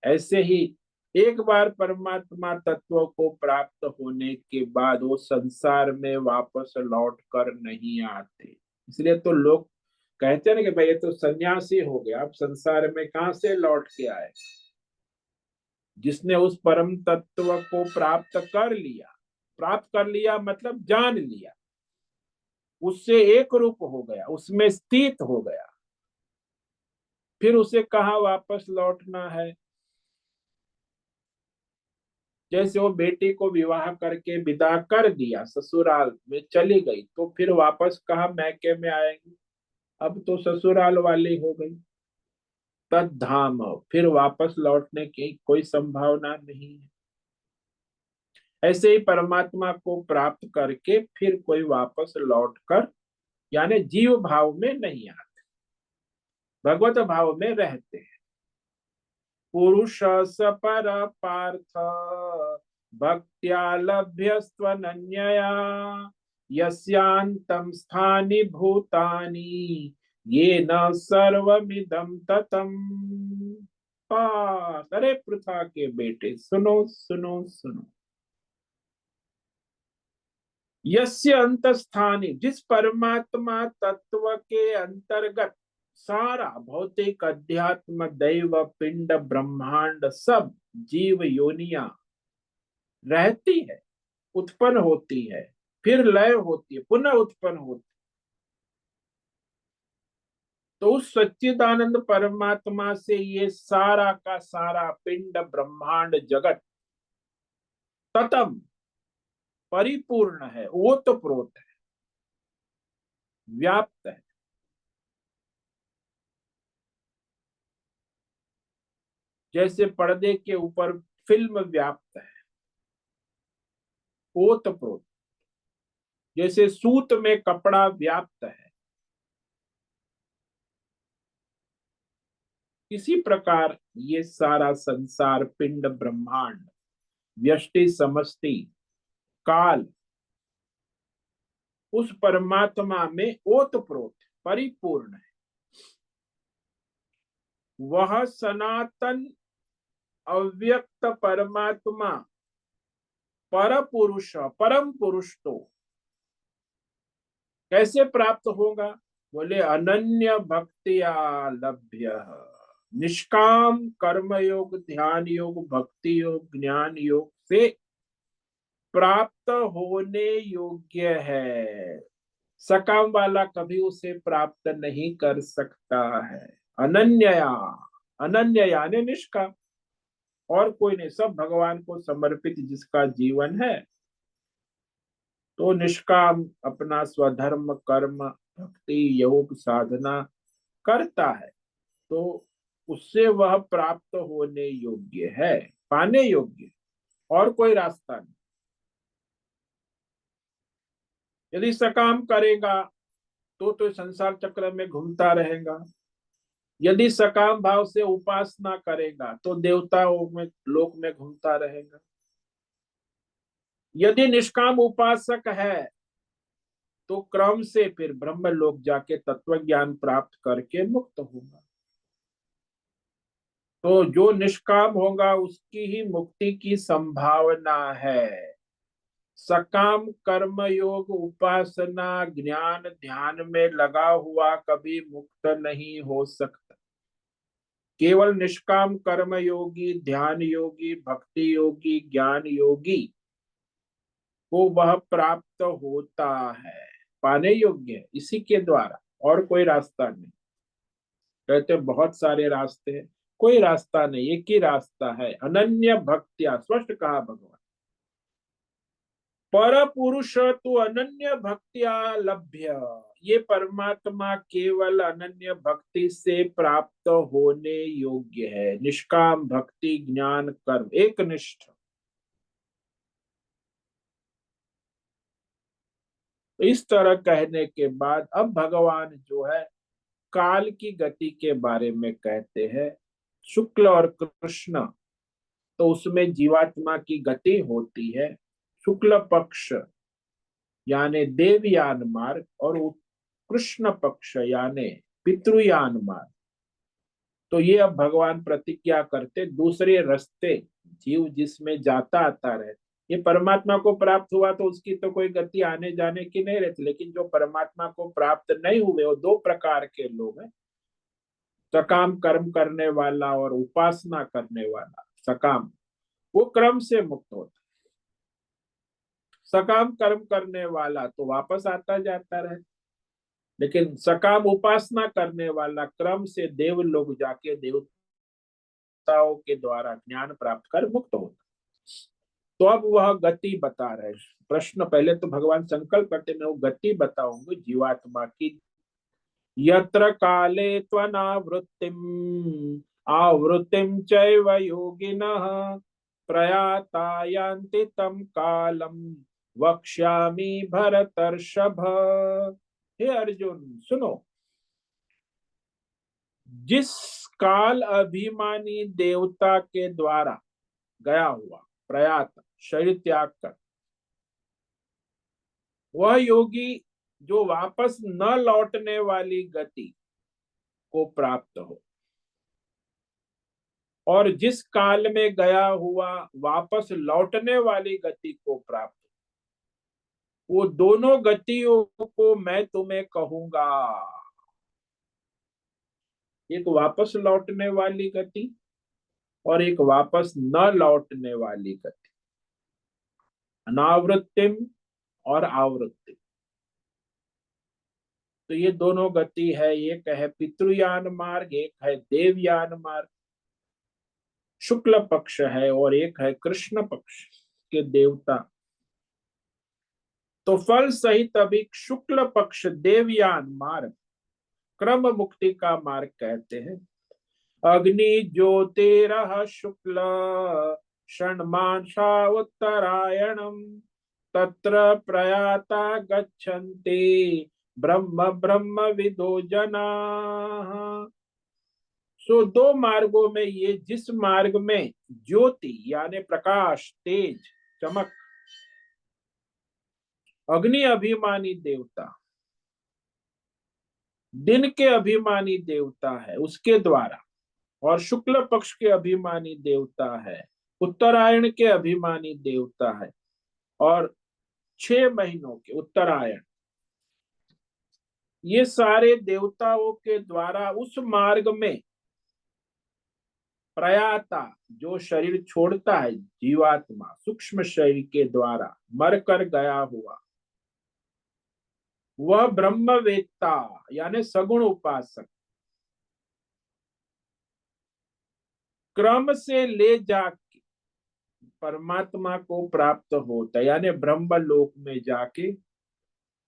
ऐसे ही एक बार परमात्मा तत्व को प्राप्त होने के बाद वो संसार में वापस लौट कर नहीं आते। इसलिए तो लोग कहते हैं ना कि भाई ये तो सन्यासी हो गया, अब संसार में कहां से लौट के आए। जिसने उस परम तत्व को प्राप्त कर लिया, प्राप्त कर लिया मतलब जान लिया, उससे एक रूप हो गया, उसमें स्थित हो गया, फिर उसे कहाँ वापस लौटना है। जैसे वो बेटी को विवाह करके विदा कर दिया, ससुराल में चली गई, तो फिर वापस कहाँ मैके में आएगी, अब तो ससुराल वाली हो गई। तद्धाम, फिर वापस लौटने की कोई संभावना नहीं है। ऐसे ही परमात्मा को प्राप्त करके फिर कोई वापस लौट कर, यानी जीव भाव में नहीं आते, भगवत भाव में रहते हैं। पुरुष सपर पार्थ भक्त्या लभ्यस्त्वनन्यया यस्यान्तं स्थानि भूतानि येन सर्वमिदं ततम्। पार्थ, अरे पृथा के बेटे, सुनो सुनो सुनो। यस्य अंतस्थानी, जिस परमात्मा तत्व के अंतर्गत सारा भौतिक अध्यात्म दैव पिंड ब्रह्मांड सब जीव योनिया रहती है, उत्पन्न होती है, फिर लय होती है, पुनः उत्पन्न होती है। तो उस सच्चिदानंद परमात्मा से ये सारा का सारा पिंड ब्रह्मांड जगत ततम परिपूर्ण है, ओतप्रोत है, व्याप्त है। जैसे पर्दे के ऊपर फिल्म व्याप्त है, ओतप्रोत। जैसे सूत में कपड़ा व्याप्त है, इसी प्रकार ये सारा संसार पिंड ब्रह्मांड व्यष्टि समष्टि काल उस परमात्मा में ओतप्रोत परिपूर्ण है। वह सनातन अव्यक्त परमात्मा पर पुरुष, परम पुरुष तो कैसे प्राप्त होगा? बोले अनन्य भक्तिया लभ्य। निष्काम कर्म योग, ध्यान योग, भक्ति योग, ज्ञान योग से प्राप्त होने योग्य है। सकाम वाला कभी उसे प्राप्त नहीं कर सकता है। अनन्या, अनन्य यानी निष्काम, और कोई नहीं, सब भगवान को समर्पित जिसका जीवन है, तो निष्काम अपना स्वधर्म कर्म भक्ति योग साधना करता है, तो उससे वह प्राप्त होने योग्य है, पाने योग्य, और कोई रास्ता नहीं। यदि सकाम करेगा तो संसार चक्र में घूमता रहेगा। यदि सकाम भाव से उपासना करेगा तो देवताओं में लोक में घूमता रहेगा। यदि निष्काम उपासक है तो क्रम से फिर ब्रह्म लोक जाके तत्व ज्ञान प्राप्त करके मुक्त होगा। तो जो निष्काम होगा उसकी ही मुक्ति की संभावना है। सकाम कर्म योग उपासना ज्ञान ध्यान में लगा हुआ कभी मुक्त नहीं हो सकता। केवल निष्काम कर्म योगी, ध्यान योगी, भक्ति योगी, ज्ञान योगी को वह प्राप्त होता है, पाने योग्य है इसी के द्वारा, और कोई रास्ता नहीं। कहते बहुत सारे रास्ते हैं, कोई रास्ता नहीं, एक ही रास्ता है, अनन्य भक्तिया, स्पष्ट कहा भगवान। पर पुरुष तो अनन्य भक्तिया लभ्य, ये परमात्मा केवल अनन्य भक्ति से प्राप्त होने योग्य है। निष्काम भक्ति ज्ञान कर्म एक निष्ठ। इस तरह कहने के बाद अब भगवान जो है काल की गति के बारे में कहते हैं। शुक्ल और कृष्ण, तो उसमें जीवात्मा की गति होती है। शुक्ल पक्ष यानी देवयान मार्ग और कृष्ण पक्ष यानी पितृयान मार्ग। तो ये अब भगवान प्रतिज्ञा करते दूसरे रास्ते जीव जिसमें जाता आता रहे। ये परमात्मा को प्राप्त हुआ तो उसकी तो कोई गति आने जाने की नहीं रहती, लेकिन जो परमात्मा को प्राप्त नहीं हुए वो दो प्रकार के लोग हैं, सकाम कर्म करने वाला और उपासना करने वाला। सकाम वो क्रम से मुक्त होता, सकाम कर्म करने वाला तो वापस आता जाता रहे, लेकिन सकाम उपासना करने वाला क्रम से देव लोग जाके देवताओं के द्वारा ज्ञान प्राप्त कर मुक्त होता। तो अब वह गति बता रहे। प्रश्न पहले तो भगवान संकल्प करते मैं वो गति बताऊंगी जीवात्मा की। यत्र काले त्वनावृत्तिम आवृत्तिम चैव योगिनः प्रयाता यान्ति तम कालम वक्ष्यामि भरतर्षभ। हे अर्जुन सुनो, जिस काल अभिमानी देवता के द्वारा गया हुआ प्रयात शरीर त्याग कर वह योगी जो वापस न लौटने वाली गति को प्राप्त हो, और जिस काल में गया हुआ वापस लौटने वाली गति को प्राप्त हो, वो दोनों गतियों को मैं तुम्हें कहूंगा। एक वापस लौटने वाली गति और एक वापस न लौटने वाली गति, अनावृत्तिम और आवृत्ति। तो ये दोनों गति है, एक है पितृयान मार्ग, एक है देवयान मार्ग। शुक्ल पक्ष है और एक है कृष्ण पक्ष के देवता। तो फल सहित अभी शुक्ल पक्ष देवयान मार्ग क्रम मुक्ति का मार्ग कहते हैं। अग्नि ज्योतिरः शुक्ल षण्मासा उत्तरायणम तत्र प्रयाता गच्छन्ति ब्रह्म ब्रह्म विदो जनाः। सो दो मार्गों में ये जिस मार्ग में ज्योति यानी प्रकाश तेज चमक अग्नि अभिमानी देवता दिन के अभिमानी देवता है उसके द्वारा, और शुक्ल पक्ष के अभिमानी देवता है, उत्तरायण के अभिमानी देवता है, और 6 महीनों के उत्तरायण, ये सारे देवताओं के द्वारा उस मार्ग में प्रयाता जो शरीर छोड़ता है जीवात्मा सूक्ष्म शरीर के द्वारा मरकर गया हुआ, वह ब्रह्मवेत्ता यानी सगुण उपासक क्रम से ले जाके परमात्मा को प्राप्त होता है, यानी ब्रह्म लोक में जाके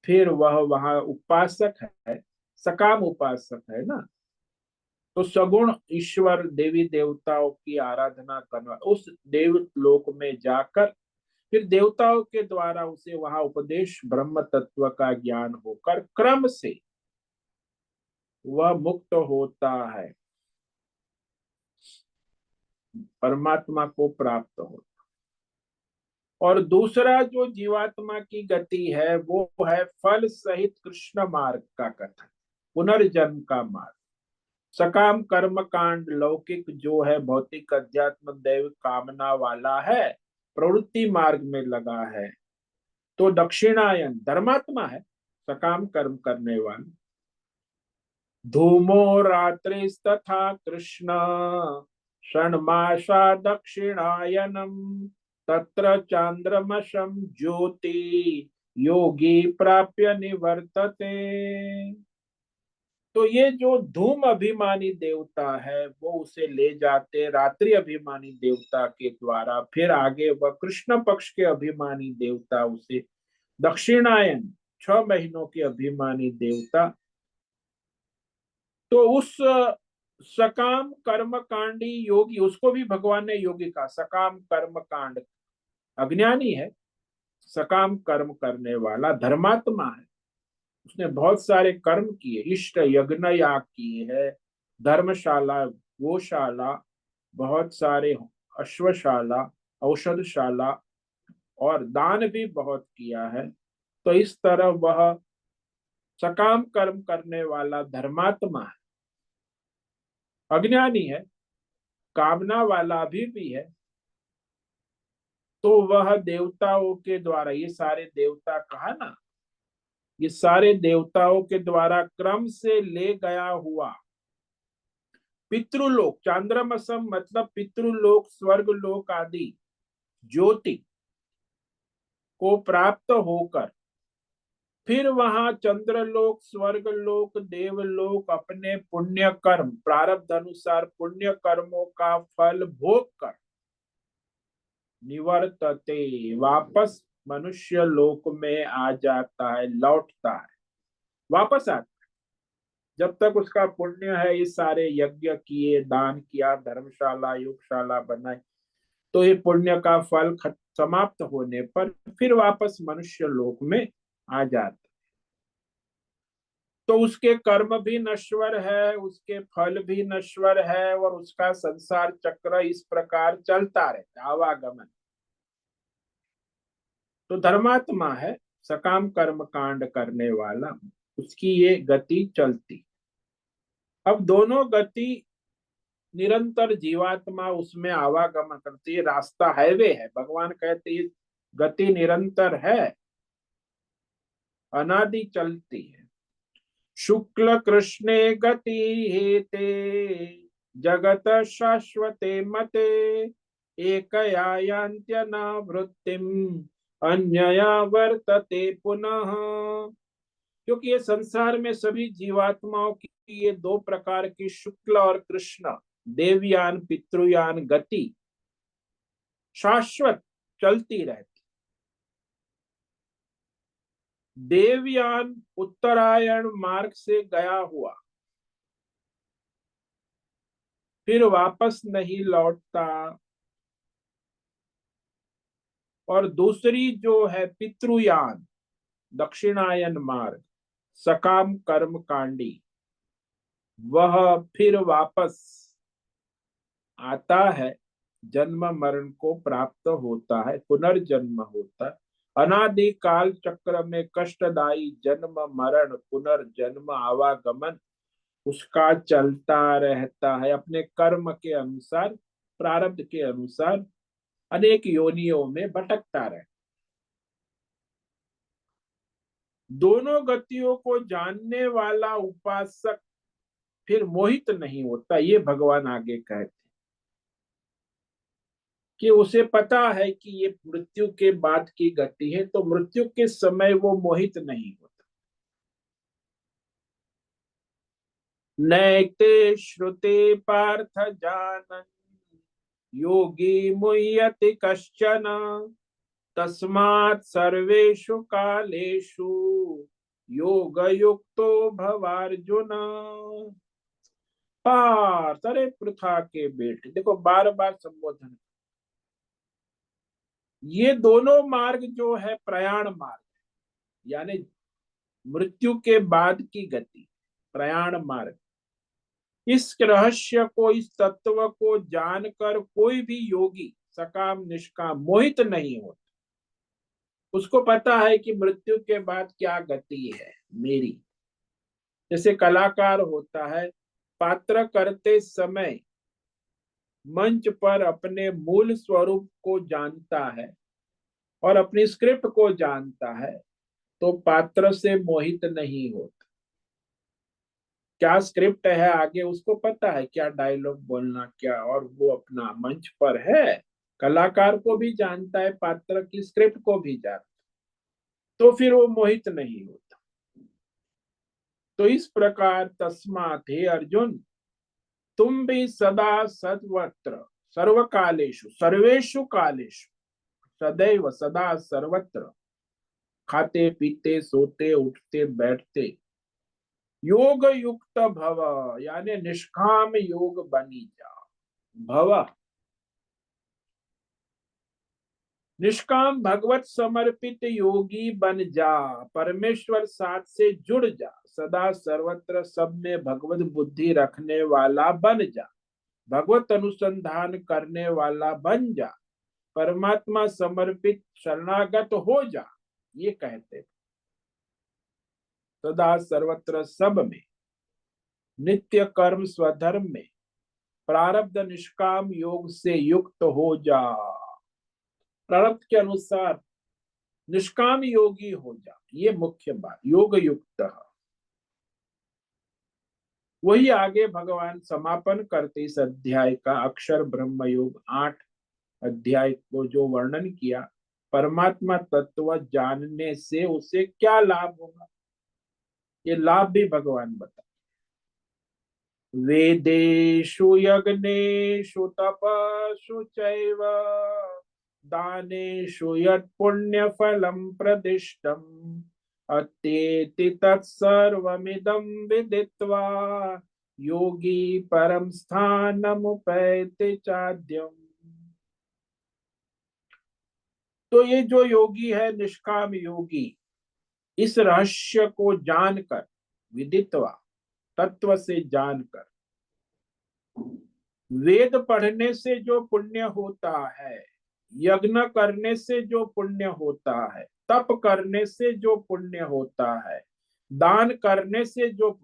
फिर वह वहां उपासक है, सकाम उपासक है ना। तो सगुण ईश्वर देवी देवताओं की आराधना करना, उस देव लोक में जाकर फिर देवताओं के द्वारा उसे वहां उपदेश ब्रह्म तत्व का ज्ञान होकर क्रम से वह मुक्त होता है, परमात्मा को प्राप्त होता। और दूसरा जो जीवात्मा की गति है वो है फल सहित कृष्ण मार्ग का कथन, पुनर्जन्म का मार्ग। सकाम कर्म कांड लौकिक जो है भौतिक अध्यात्म दैव कामना वाला है, प्रवृत्ति मार्ग में लगा है। तो दक्षिणायन धर्मात्मा है, सकाम कर्म करने वाला। धूमो रात्रिस्तथा कृष्ण षण्मासा दक्षिणायनम तत्र चांद्रमशम ज्योति योगी प्राप्य निवर्तते। तो ये जो धूम अभिमानी देवता है वो उसे ले जाते रात्रि अभिमानी देवता के द्वारा, फिर आगे वह कृष्ण पक्ष के अभिमानी देवता उसे दक्षिणायन 6 महीनों के अभिमानी देवता। तो उस सकाम कर्म कांडी योगी, उसको भी भगवान ने योगी कहा। सकाम कर्म कांड, अज्ञानी है, सकाम कर्म करने वाला धर्मात्मा है, उसने बहुत सारे कर्म किए, इष्ट यज्ञ याग किए है, धर्मशाला, गोशाला, बहुत सारे अश्वशाला, औषधशाला, और दान भी बहुत किया है। तो इस तरह वह सकाम कर्म करने वाला धर्मात्मा है, अज्ञानी है, कामना वाला भी है। तो वह देवताओं के द्वारा, ये सारे देवता कहा ना, ये सारे देवताओं के द्वारा क्रम से ले गया हुआ पितृलोक, चांद्रमसम मतलब पितृलोक, स्वर्ग लोक आदि ज्योति को प्राप्त होकर फिर वहां चंद्रलोक, स्वर्गलोक, देवलोक अपने पुण्य कर्म, प्रारब्ध अनुसार पुण्य कर्मों का फल भोग कर निवर्तते, वापस मनुष्य लोक में आ जाता है, लौटता है, वापस आता है। जब तक उसका पुण्य है, ये सारे यज्ञ किए, दान किया, धर्मशाला योगशाला बनाई, तो ये पुण्य का फल समाप्त होने पर फिर वापस मनुष्य लोक में आ जाता। तो उसके कर्म भी नश्वर है, उसके फल भी नश्वर है, और उसका संसार चक्र इस प्रकार चलता रहता, आवागमन। तो धर्मात्मा है, सकाम कर्म कांड करने वाला, उसकी ये गति चलती। अब दोनों गति निरंतर जीवात्मा उसमें आवागमन करती है, रास्ता हाईवे है। भगवान कहते हैं गति निरंतर है, अनादि चलती है। शुक्ल कृष्णे गति हेते जगत शाश्वते मते एकया यान्त्यनावृत्तिम अन्यया वर्तते पुनः। क्योंकि ये संसार में सभी जीवात्माओं की ये दो प्रकार की शुक्ल और कृष्ण, देवयान पितृयान गति शाश्वत चलती रहती। देवयान उत्तरायण मार्ग से गया हुआ फिर वापस नहीं लौटता, और दूसरी जो है पितृयान दक्षिणायन मार्ग, सकाम कर्म कांडी, वह फिर वापस आता है, जन्म मरण को प्राप्त होता है, पुनर्जन्म होता है। अनादि काल चक्र में कष्टदायी जन्म मरण पुनर्जन्म आवागमन उसका चलता रहता है, अपने कर्म के अनुसार, प्रारब्ध के अनुसार अनेक योनियों में भटकता रहता। दोनों गतियों को जानने वाला उपासक फिर मोहित नहीं होता, ये भगवान आगे कहते कि उसे पता है कि ये मृत्यु के बाद की गति है, तो मृत्यु के समय वो मोहित नहीं होता। नैते श्रुते पार्थ जानन योगी मुह्यति कश्चन तस्मात् सर्वेषु कालेषु योग युक्तो भवार्जुन। पार्थ, अरे पृथा के बेटे, देखो बार बार संबोधन, ये दोनों मार्ग जो है प्रयाण मार्ग, यानी मृत्यु के बाद की गति, प्रयाण मार्ग। इस रहस्य को, इस तत्व को जानकर कोई भी योगी सकाम निष्काम मोहित नहीं होता। उसको पता है कि मृत्यु के बाद क्या गति है मेरी। जैसे कलाकार होता है, पात्र करते समय मंच पर अपने मूल स्वरूप को जानता है और अपनी स्क्रिप्ट को जानता है, तो पात्र से मोहित नहीं होता। क्या स्क्रिप्ट है आगे उसको पता है, क्या डायलॉग बोलना क्या, और वो अपना मंच पर है, कलाकार को भी जानता है, पात्र की स्क्रिप्ट को भी जानता, तो फिर वो मोहित नहीं होता। तो इस प्रकार तस्मात् हे अर्जुन, तुम भी सदा सर्वत्र, सर्वकालेषु, सर्वेषु कालेषु, सदैव सदा सर्वत्र, खाते पीते सोते उठते बैठते, योग युक्त भव, यानी निष्काम योग बनी जा। भव, निष्काम भगवत समर्पित योगी बन जा, परमेश्वर साथ से जुड़ जा, सदा सर्वत्र सब में भगवत बुद्धि रखने वाला बन जा, भगवत अनुसंधान करने वाला बन जा, परमात्मा समर्पित शरणागत हो जा। ये कहते सदा सर्वत्र सब में नित्य कर्म स्वधर्म में प्रारब्ध निष्काम योग से युक्त हो जा, प्रारब्ध के अनुसार निष्काम योगी हो जा। ये मुख्य बात, योग युक्त। वही आगे भगवान समापन करते इस अध्याय का, अक्षर ब्रह्म योग 8 अध्याय को जो वर्णन किया, परमात्मा तत्व जानने से उसे क्या लाभ होगा, ये लाभ भी भगवान बता। वेदेषु यज्ञेषु तपस्सु चैव दानेषु यत् पुण्यफलं प्रदिष्टम् अत्येति तत्सर्वमिदं विदित्वा योगी परम स्थानमुपैति चाद्यम्। तो ये जो योगी है, निष्काम योगी, इस रहस्य को जानकर, विदित्वा तत्व से जानकर, वेद पढ़ने से जो पुण्य होता है, यज्ञ करने से जो पुण्य होता है, तप करने से जो पुण्य होता है, दान करने से जो,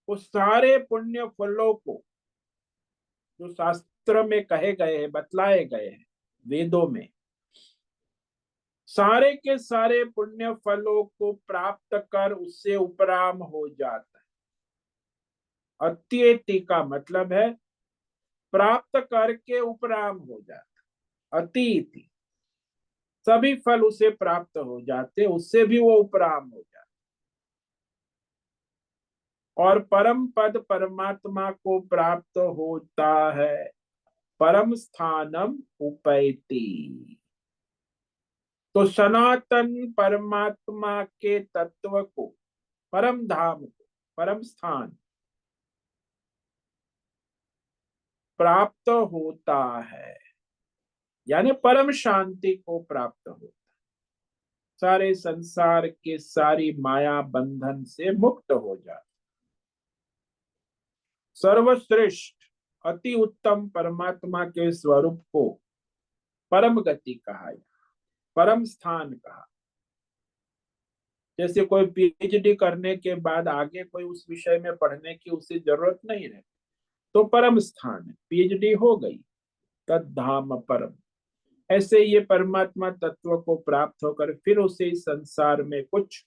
उस सारे पुण्य फलों को जो शास्त्र में कहे गए हैं, बतलाए गए हैं वेदों में, सारे के सारे पुण्य फलों को प्राप्त कर उससे उपराम हो जाता है। अत्येति का मतलब है प्राप्त करके उपराम हो जाता, अति, सभी फल उसे प्राप्त हो जाते, उससे भी वो उपराम हो जाता। और परम पद परमात्मा को प्राप्त होता है, परम स्थानम उपैति। तो सनातन परमात्मा के तत्व को, परम धाम को, परम स्थान प्राप्त होता है, यानी परम शांति को प्राप्त होता है, सारे संसार के सारी माया बंधन से मुक्त हो जाता। सर्वश्रेष्ठ अति उत्तम परमात्मा के स्वरूप को परम गति कहा, परम स्थान कहा। जैसे कोई पीएचडी करने के बाद आगे कोई उस विषय में पढ़ने की उसे जरूरत नहीं है, तो परम स्थान है, पीएचडी हो गई, तद्धाम परम। ऐसे ये परमात्मा तत्व को प्राप्त होकर फिर उसे इस संसार में कुछ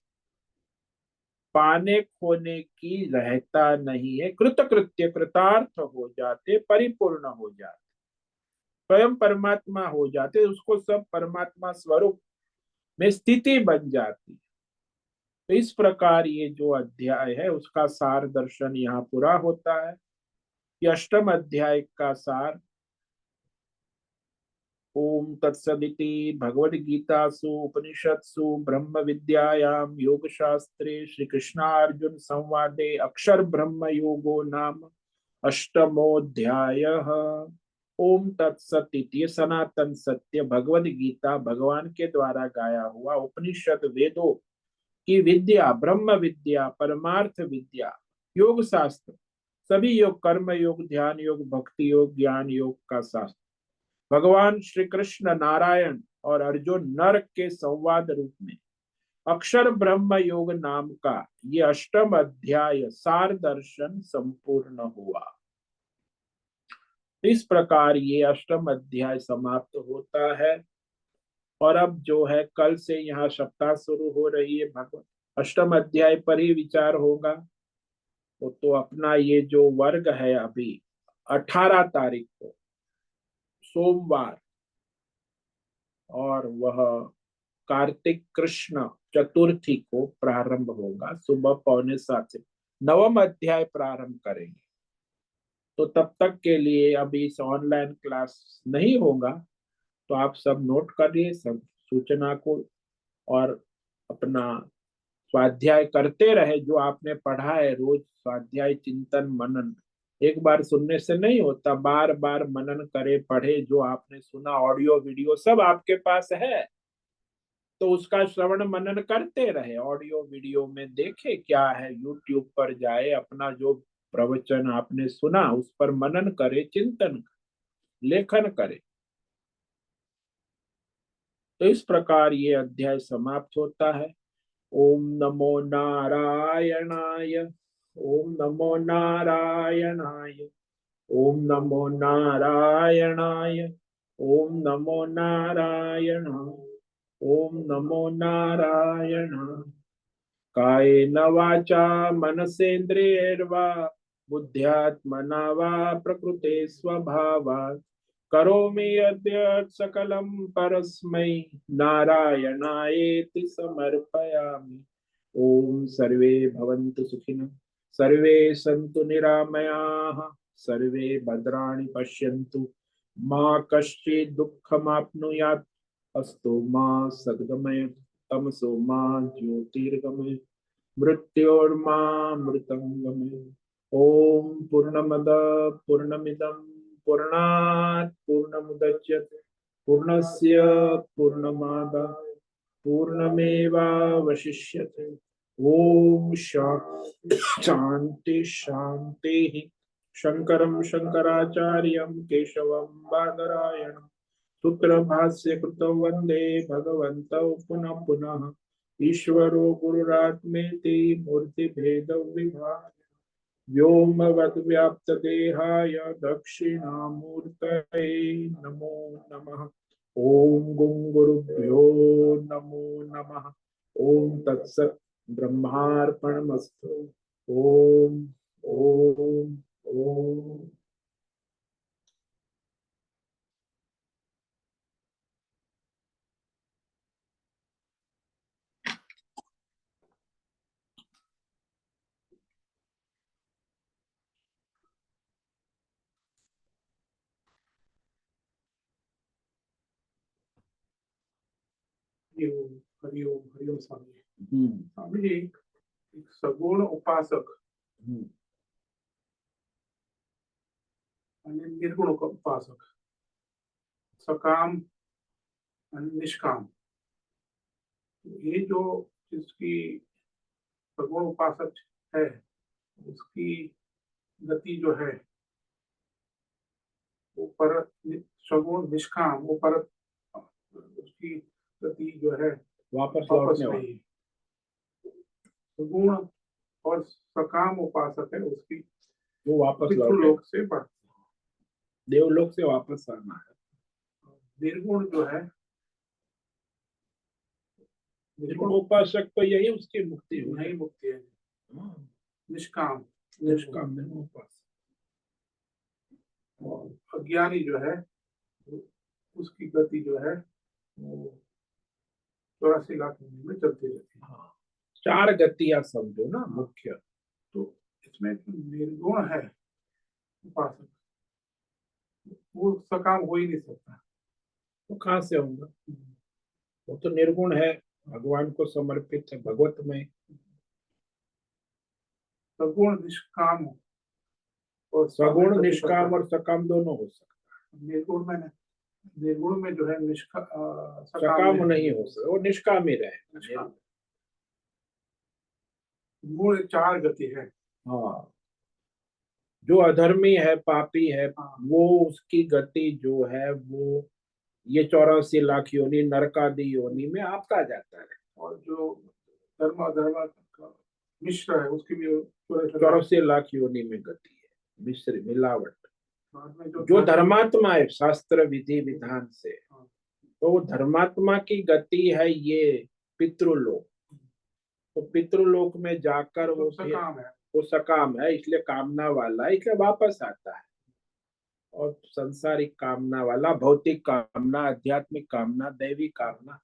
पाने खोने की रहता नहीं है, कृतकृत्य कृतार्थ हो जाते, परिपूर्ण हो जाते, स्वयं परमात्मा हो जाते, उसको सब परमात्मा स्वरूप में स्थिति बन जाती। तो इस प्रकार ये जो अध्याय है उसका सार दर्शन यहाँ पूरा होता है। ये अष्टम अध्याय का सार। ओम तत्सदिति भगवद्गीतासु उपनिषत्सु ब्रह्म विद्यायां योग शास्त्रे श्री कृष्णार्जुन संवादे अक्षर ब्रह्म योगो नाम अष्टमोऽध्यायः। ओम तत्सत इति, सनातन सत्य भगवद गीता भगवान के द्वारा गाया हुआ उपनिषद वेदों की विद्या, ब्रह्म विद्या, परमार्थ विद्या, योग शास्त्र, सभी योग, कर्म योग, ध्यान योग, भक्ति योग, ज्ञान योग का शास्त्र, भगवान श्री कृष्ण नारायण और अर्जुन नर के संवाद रूप में अक्षर ब्रह्म योग नाम का ये अष्टम अध्याय सार दर्शन संपूर्ण हुआ। इस प्रकार ये अष्टम अध्याय समाप्त होता है। और अब जो है कल से यहाँ सप्ताह शुरू हो रही है, भगवत अष्टम अध्याय पर ही विचार होगा। तो अपना ये जो वर्ग है अभी 18 तारीख को सोमवार, और वह कार्तिक कृष्ण चतुर्थी को प्रारंभ होगा सुबह 6:45 से 9वां अध्याय प्रारंभ करेंगे। तो तब तक के लिए अभी इस ऑनलाइन क्लास नहीं होगा, तो आप सब नोट करिए सब सूचना को, और अपना स्वाध्याय करते रहे। जो आपने पढ़ा है रोज स्वाध्याय चिंतन मनन, एक बार सुनने से नहीं होता, बार बार मनन करे पढ़े। जो आपने सुना ऑडियो वीडियो सब आपके पास है, तो उसका श्रवण मनन करते रहे। ऑडियो वीडियो में देखे क्या है, यूट्यूब पर जाए, अपना जो प्रवचन आपने सुना उस पर मनन करे, चिंतन करे, लेखन करे। तो इस प्रकार ये अध्याय समाप्त होता है। ओम नमो नारायणाय। ओम नमो नारायणाय। ओम नमो नारायणाय। ओम नमो नारायणाय। ओम नमो नारायणाय। कायेन वाचा मनसेन्द्रियैर्वा बुद्ध्यात्मना वा प्रकृते स्वभावात् करोमि यद्यत् सकलं परस्मै नारायणायेति समर्पयामि। ओम सर्वे भवन्तु सुखिनः, सर्वे सन्तु निरामयाः, सर्वे भद्राणि पश्यन्तु, मा कश्चित् दुःखमाप्नुयात्, अस्तु मा सद्गमय, तमसो मा ज्योतिर्गमय, मृत्योर्मा मृतंगमय। ओम पूर्णमद पूर्णमिदं पूर्णात् पूर्णमुदच्यते पूर्णस्य पूर्णमादाय पूर्णमेवावशिष्यते। ओम शांति शांति। शंकरं शंकराचार्यं केशवं बादरायणं सूत्र भाष्य कृतौ वंदे भगवन्तौ पुनः पुनः। ईश्वरो गुरुरात्मेति मूर्तिभेद विभाग व्योमवद्व्याप्तदेहाय दक्षिणामूर्तये नमो नमः। ओम गुं गुरुभ्यो नमो नमः। ओम तत्सत् ब्रह्मार्पणमस्तु। ओम ओम ओम। हरिओम हरिओम हरिओम स्वामी। स्वामी जी, एक सगुण उपासक आणि निर्गुण उपासक, सकाम आणि निष्काम, ये जो जिसकी सगुण उपासक है उसकी गति जो है वो परत, सगुण निष्काम वो परत, उसकी गति जो है वापस वापस लौटने नहीं वाली। है। सगुण और सकाम उपासक है उसकी वो वापस लौटे, पितृलोक से बढ़ती है, देवलोक से वापस आना है। निर्गुण जो है, निर्गुण उपासक तो यही उसकी मुक्ति हुई। नहीं मुक्ति है। निष्काम निष्काम निर्गुण उपासक। अज्ञानी जो है उसकी गति जो है वो 84 लाख महीने में चलती रहती है। हाँ, 4 गतियां समझो ना मुख्य। तो इसमें जो निर्गुण है उपासक, वो सकाम हो ही नहीं सकता। तो कहाँ से होगा? वो तो निर्गुण है, भगवान को समर्पित है, भगवत में। सगुण निष्काम और सगुण निष्काम और सकाम दोनों हो सकता निर्गुण में निर्गुण में जो है सकाम नहीं हो सकता, वो निष्काम ही रहे। गुण 4 गति है। हाँ, जो अधर्मी है, पापी है, वो उसकी गति जो है वो ये 84 लाख योनि नरकादि योनि में आपका जाता है। और जो धर्म अधर्म का मिश्र है उसकी भी 84 लाख योनि में गति है, मिश्र मिलावट। जो जो धर्मात्मा है शास्त्र विधि विधान से, तो वो धर्मात्मा की गति है ये पितृलोक। तो पितृलोक में जाकर वो सकाम है, वो सकाम है, इसलिए कामना वाला है, इसलिए वापस आता है। और संसारिक कामना वाला भौतिक कामना, आध्यात्मिक कामना, दैवी कामना,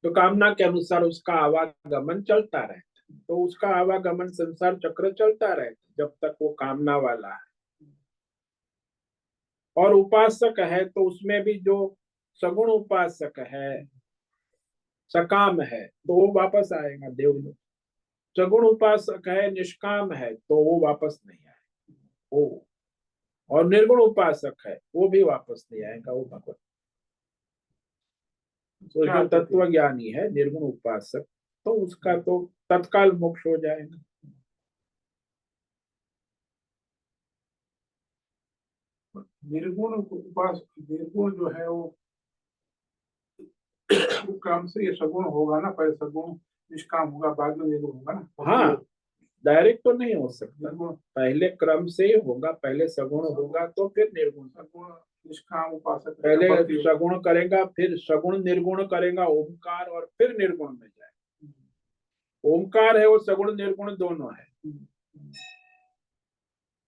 तो कामना के अनुसार उसका आवागमन चलता रहता है। तो उसका आवागमन संसार चक्र चलता रहता जब तक वो कामना वाला है। और उपासक है तो उसमें भी जो सगुण उपासक है, सकाम है, तो वो वापस आएगा देवलोक। सगुण उपासक है, निष्काम है, तो वो वापस नहीं आएगा वो। और निर्गुण उपासक है, वो भी वापस नहीं आएगा, वो भगवत। तो जो तत्व ज्ञानी है निर्गुण उपासक, तो उसका तो तत्काल मोक्ष हो जाएगा। निर्गुण निर्गुण जो है वो क्रम से ये सगुण होगा ना, पहले सगुण निष्काम होगा, बाद में निर्गुण होगा ना। हाँ, डायरेक्ट तो नहीं हो सकता, पहले क्रम से ही होगा, पहले सगुण होगा तो फिर निर्गुण। सगुण निष्काम उपासक पहले सगुण करेगा, फिर सगुण निर्गुण करेगा, ओमकार, और फिर निर्गुण में जाए। ओमकार है वो सगुण निर्गुण दोनों है।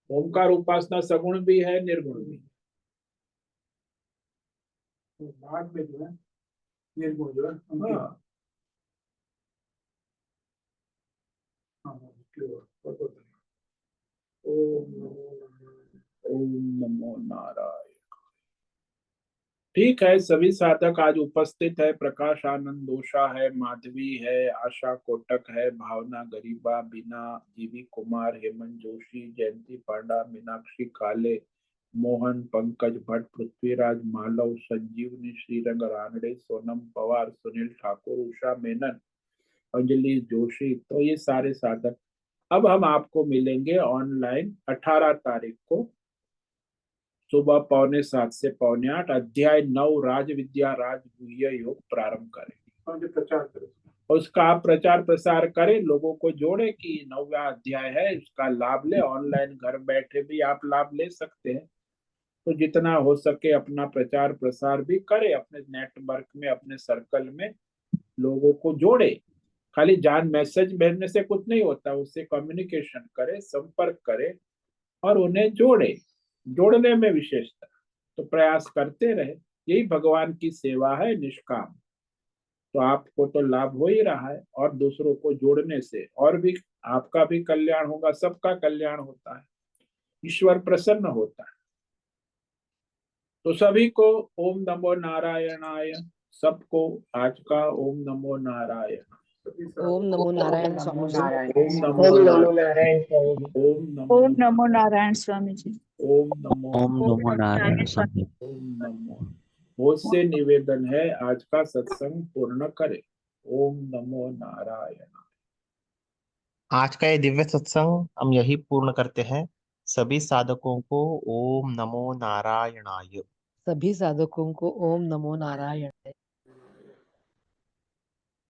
ओमकार उपासना सगुण भी है, निर्गुण भी। तो बाद में जो है निर्गुण जो है हाँ, ओम नमो नारायण। ठीक है, सभी साधक आज उपस्थित है। प्रकाश आनंद दोषा है, माधवी है, आशा कोटक है, भावना गरीबा, बीना, जीवी कुमार, हेमंत जोशी, जयंती पांडा, मीनाक्षी काले, मोहन, पंकज भट्ट, पृथ्वीराज, मालव, संजीवनी, श्रीरंग रानडे, सोनम पवार, सुनील ठाकुर, उषा मेनन, अंजलि जोशी, तो ये सारे साधक। अब हम आपको मिलेंगे ऑनलाइन 18 तारीख को सुबह 7:45 से 7:45, अध्याय 9 राज विद्या राज गुह्य योग प्रारंभ करेंगे। प्रचार करें, और उसका आप प्रचार प्रसार करें, लोगों को जोड़े कि 9वां अध्याय है, इसका लाभ ले। ऑनलाइन घर बैठे भी आप लाभ ले सकते हैं। तो जितना हो सके अपना प्रचार प्रसार भी करे, अपने नेटवर्क में, अपने सर्कल में लोगों को जोड़े। खाली जान मैसेज भेजने से कुछ नहीं होता, उससे कम्युनिकेशन करे, संपर्क करे और उन्हें जोड़े। जोड़ने में विशेषता, तो प्रयास करते रहे। यही भगवान की सेवा है, निष्काम। तो आपको तो लाभ हो ही रहा है, और दूसरों को जोड़ने से और भी आपका भी कल्याण होगा, सबका कल्याण होता है, ईश्वर प्रसन्न होता है। तो सभी को ओम नमो नारायणाय। सबको आज का ओम नमो नारायण। ओम नमो नारायण स्वामी जी। ओम नमो नारायण स्वामी जी। ओम नमो नारायण स्वामी जी। ओम नमो ओम नमो नारायण स्वामी। ओम नमो। बहुत से निवेदन है, आज का सत्संग पूर्ण करें। ओम नमो नारायण। आज का ये दिव्य सत्संग हम यही पूर्ण करते हैं। सभी साधकों को ओम नमो नारायणाय। सभी साधकों को ओम नमो नारायण।